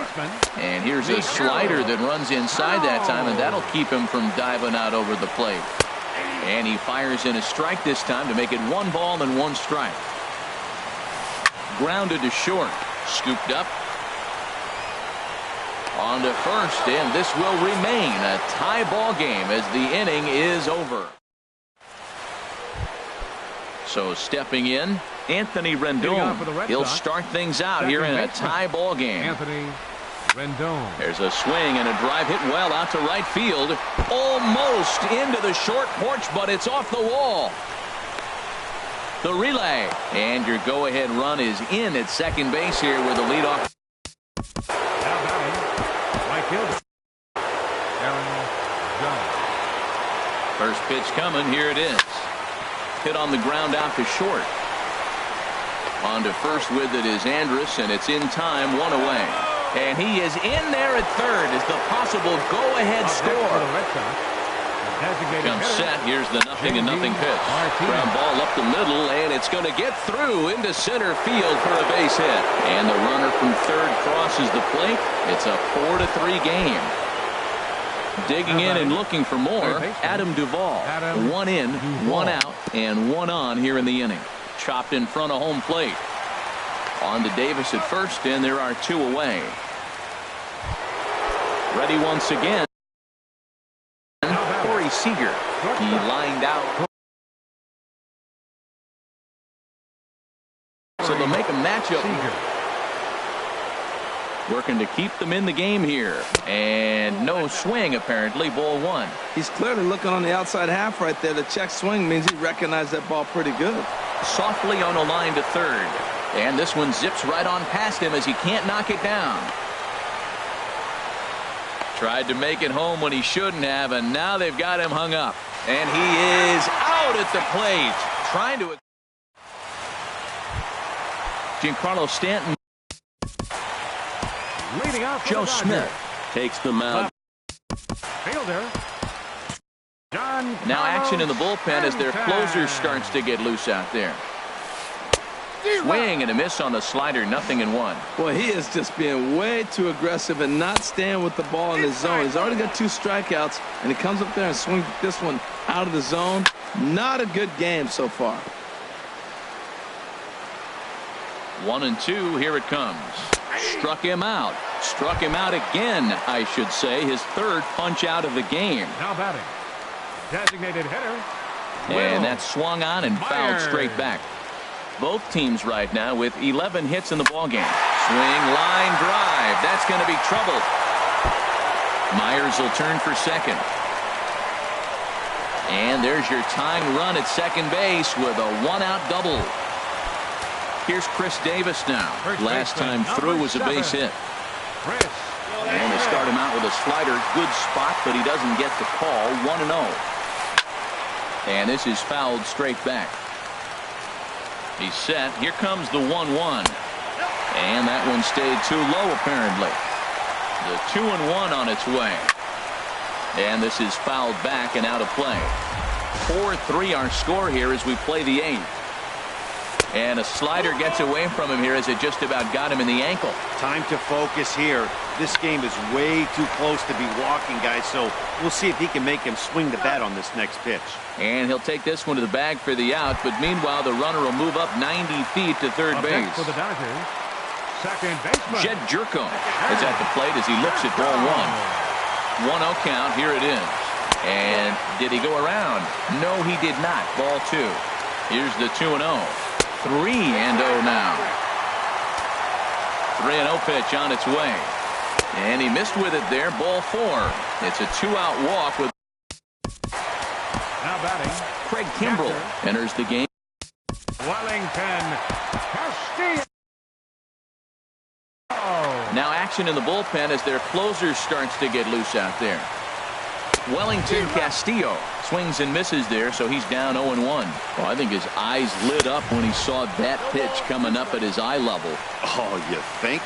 And here's a slider that runs inside that time, and that'll keep him from diving out over the plate. And he fires in a strike this time to make it 1 ball and 1 strike. Grounded to short. Scooped up. On to first, and this will remain a tie ball game as the inning is over. So stepping in, Anthony Rendon. He'll start things out here in a tie ball game. Anthony Rendon. There's a swing and a drive hit well out to right field. Almost into the short porch, but it's off the wall. The relay. And your go-ahead run is in at second base here with the leadoff. Now batting, right fielder, Aaron Jones. First pitch coming. Here it is. Hit on the ground out to short. On to first with it is Andrus, and it's in time, one away. And he is in there at third as the possible go-ahead score. Comes set. Here's the 0-0 pitch. Ground ball up the middle, and it's going to get through into center field for a base hit. And the runner from third crosses the plate. It's a 4-3 game. Digging in and looking for more, Adam Duvall. One in, one out, and one on here in the inning. Chopped in front of home plate. On to Davis at first, and there are two away. Ready once again. Corey Seager. He lined out. So they'll make a matchup. Working to keep them in the game here. And no swing, apparently. Ball one. He's clearly looking on the outside half right there. The check swing means he recognized that ball pretty good. Softly on a line to third. And this one zips right on past him as he can't knock it down. Tried to make it home when he shouldn't have, and now they've got him hung up. And he is out at the plate. Trying to... Giancarlo Stanton. Leading off Joe Smith takes the mound. Fielder. Now action in the bullpen as their closer starts to get loose out there. Swing and a miss on the slider, 0-1. Boy, he is just being way too aggressive and not staying with the ball in his zone. He's already got 2 strikeouts, and he comes up there and swings this one out of the zone. Not a good game so far. 1-2, here it comes. Struck him out. Struck him out again, I should say. His third punch out of the game. Now batting. Designated hitter. And that's swung on and fouled straight back. Both teams right now with 11 hits in the ballgame. Swing, line drive. That's going to be trouble. Myers will turn for second. And there's your tying run at second base with a 1-out double. Here's Chris Davis now. Last time through was a base hit. And they start him out with a slider. Good spot, but he doesn't get the call. 1-0. And this is fouled straight back. He's set. Here comes the 1-1. And that one stayed too low, apparently. The 2-1 on its way. And this is fouled back and out of play. 4-3 our score here as we play the 8th. And a slider gets away from him here as it just about got him in the ankle. Time to focus here. This game is way too close to be walking, guys, so we'll see if he can make him swing the bat on this next pitch. And he'll take this one to the bag for the out, but meanwhile the runner will move up 90 feet to third base. For the Dodgers, second baseman Jed Jerko is at the plate as he looks at ball one. 1-0 count. Here it is. And did he go around? No, he did not. Ball two. Here's the 2-0. 3-0 now. 3-0 pitch on its way. And he missed with it there. Ball four. It's a 2-out walk with now batting. Craig Kimbrell enters the game. Wellington Castillo. Now action in the bullpen as their closer starts to get loose out there. Wellington Castillo swings and misses there, so he's down 0-1. Well, I think his eyes lit up when he saw that pitch coming up at his eye level. Oh, you think?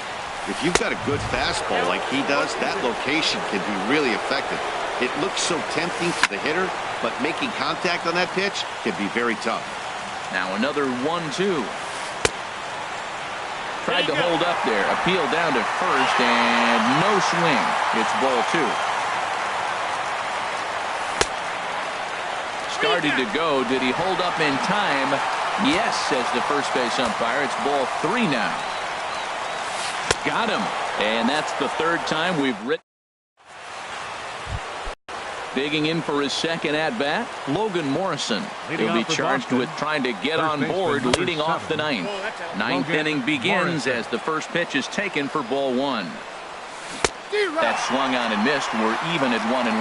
If you've got a good fastball like he does, that location can be really effective. It looks so tempting to the hitter, but making contact on that pitch can be very tough. Now another 1-2. Tried to hold up there. Appeal down to first, and no swing. It's ball two. Started to go. Did he hold up in time? Yes, says the first base umpire. It's ball three now. Got him. And that's the third time we've written. Digging in for his second at-bat, Logan Morrison. He'll be charged with trying to get on board leading off the ninth. Ninth inning begins as the first pitch is taken for ball one. That swung on and missed. We're even at 1-1.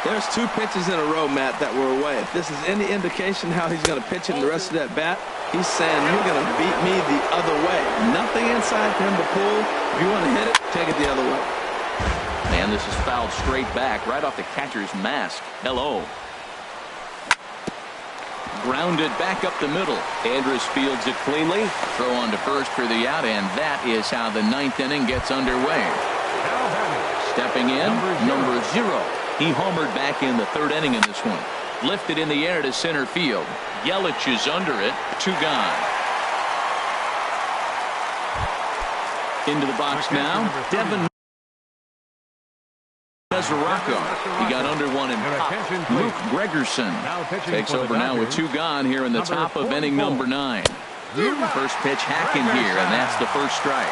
There's 2 pitches in a row, Matt, that were away. If this is any indication how he's going to pitch in the rest of that bat, he's saying you're going to beat me the other way. Nothing inside for him to pull. If you want to hit it, take it the other way. Man, this is fouled straight back, right off the catcher's mask. Hello. Grounded back up the middle. Andrus fields it cleanly. Throw on to first for the out, and that is how the 9th inning gets underway. Stepping in, number 0. He homered back in the 3rd inning in this one. Lifted in the air to center field. Yelich is under it. 2 gone. Into the box now. Devin Mesoraco. He got under one and popped. Luke Gregerson takes over now with 2 gone here in the top of inning number 9. First pitch hacking here, and that's the first strike.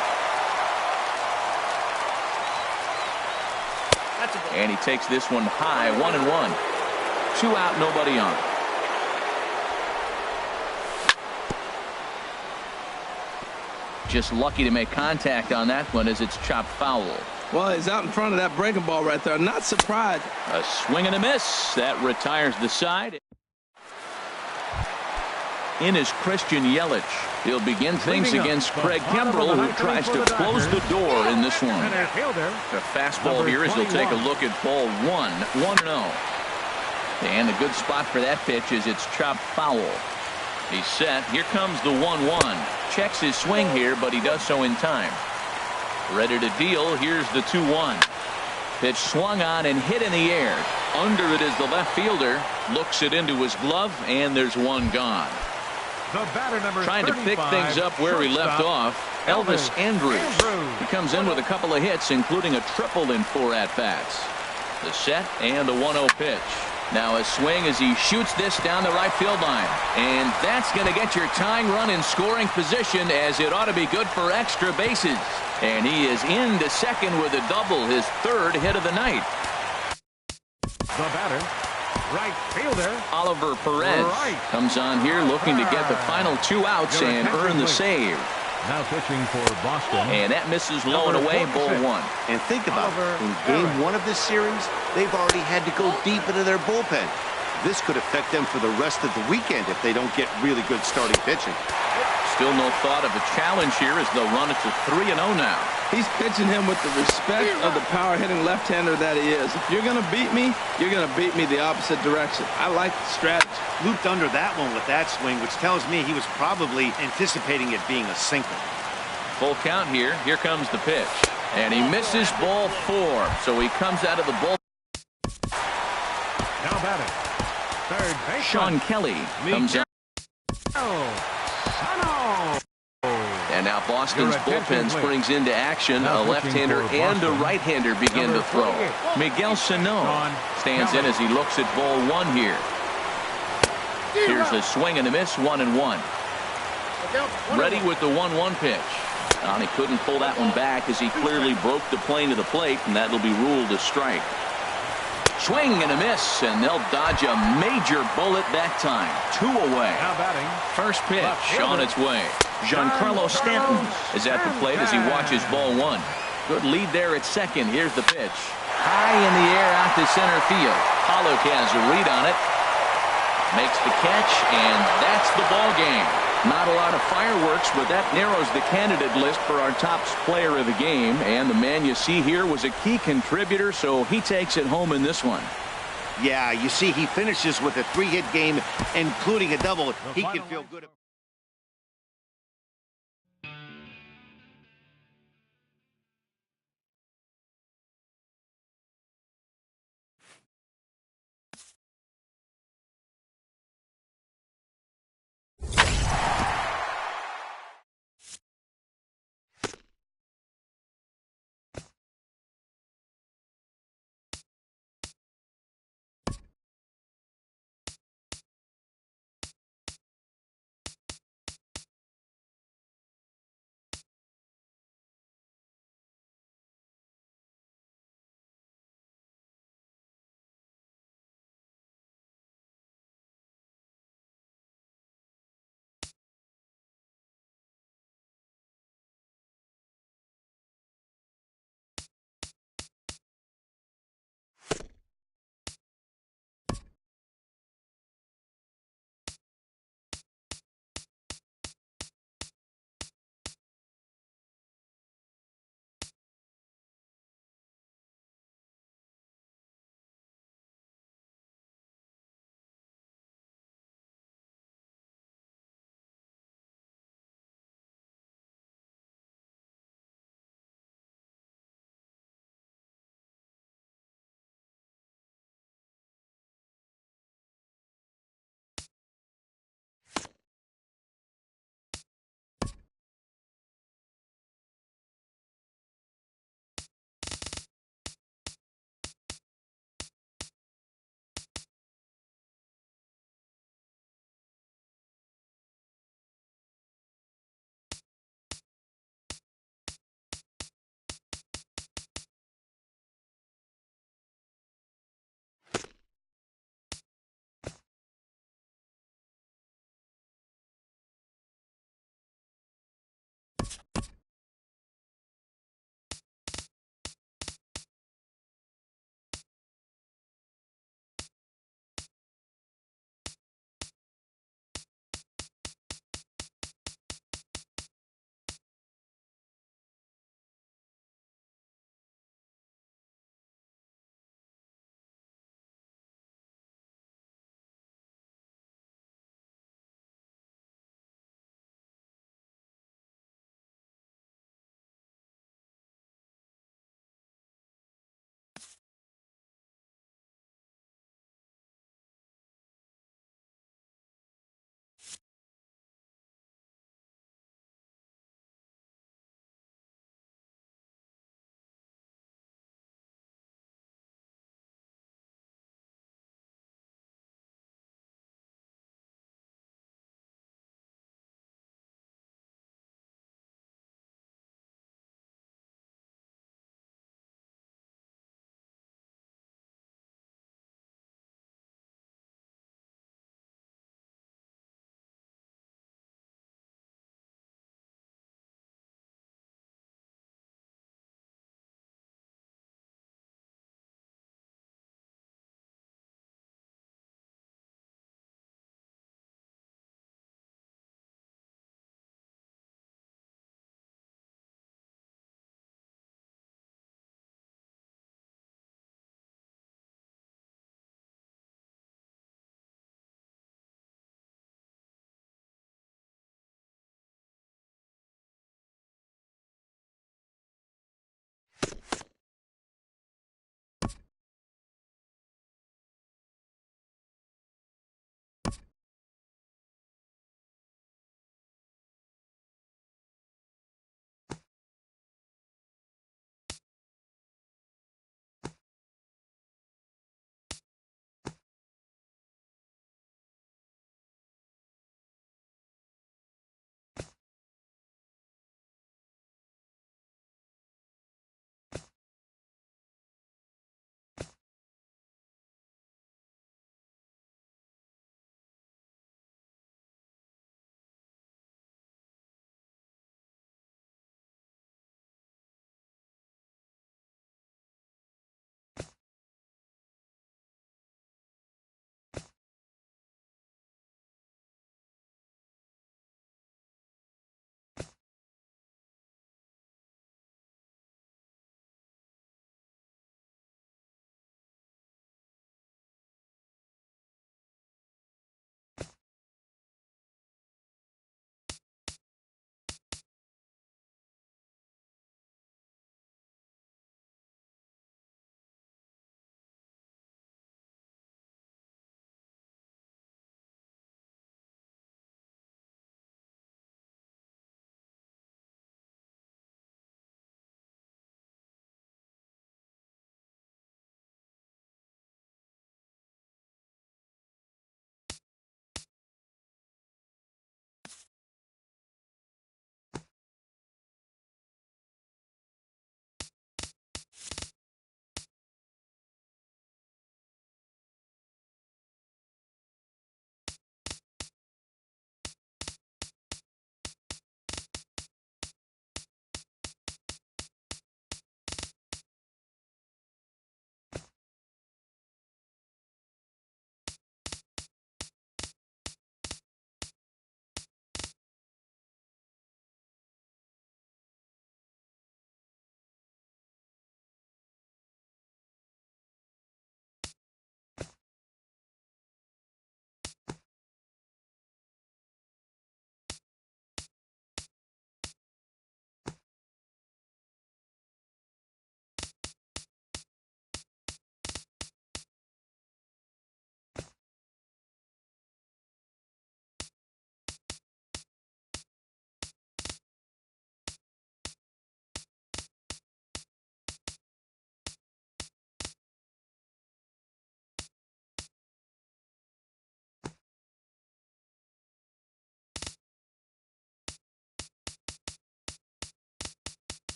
And he takes this one high, 1-1. 2 out, nobody on. Just lucky to make contact on that one as it's chopped foul. Well, he's out in front of that breaking ball right there. Not surprised. A swing and a miss. That retires the side. In is Christian Yelich. He'll begin things against Craig Kimbrell, who tries to close the door in this one. The fastball here as he'll take a look at ball 1, 1-0. And a good spot for that pitch is it's chopped foul. He's set. Here comes the 1-1. Checks his swing here, but he does so in time. Ready to deal. Here's the 2-1. Pitch swung on and hit in the air. Under it is the left fielder. Looks it into his glove, and there's 1 gone. Trying to pick things up where he left off, Elvis Andrus. He comes in with a couple of hits, including a triple in 4 at-bats. The set and the 1-0 pitch. Now a swing as he shoots this down the right field line. And that's going to get your tying run in scoring position, as it ought to be good for extra bases. And he is into second with a double, his 3rd hit of the night. The batter, right fielder Oliver Perez comes on here looking to get the final 2 outs and earn the save. Now pitching for Boston. And that misses low and away, ball 1. And think about it. In game 1 of this series, they've already had to go deep into their bullpen. This could affect them for the rest of the weekend if they don't get really good starting pitching. Still no thought of a challenge here as they'll run it to 3-0 now. He's pitching him with the respect of the power-hitting left-hander that he is. If you're going to beat me, you're going to beat me the opposite direction. I like the strategy. Looped under that one with that swing, which tells me he was probably anticipating it being a sinker. Full count here. Here comes the pitch. And he misses ball 4. So he comes out of the bull. Now batting, third base. Sean Kelly comes out. And now Boston's bullpen springs into action. A left-hander and a right-hander begin to throw. Miguel Sano stands in as he looks at ball 1 here. Here's a swing and a miss, 1-1. Ready with the 1-1 pitch. And he couldn't pull that one back as he clearly broke the plane to the plate, and that'll be ruled a strike. Swing and a miss, and they'll dodge a major bullet that time. 2 away. Now batting, first pitch on its way. Giancarlo Stanton is at the plate as he watches ball 1. Good lead there at second. Here's the pitch. High in the air out to center field. Pollock has a read on it. Makes the catch, and that's the ball game. Not a lot of fireworks, but that narrows the candidate list for our top player of the game. And the man you see here was a key contributor, so he takes it home in this one. Yeah, you see, he finishes with a 3-hit game, including a double. He can feel good.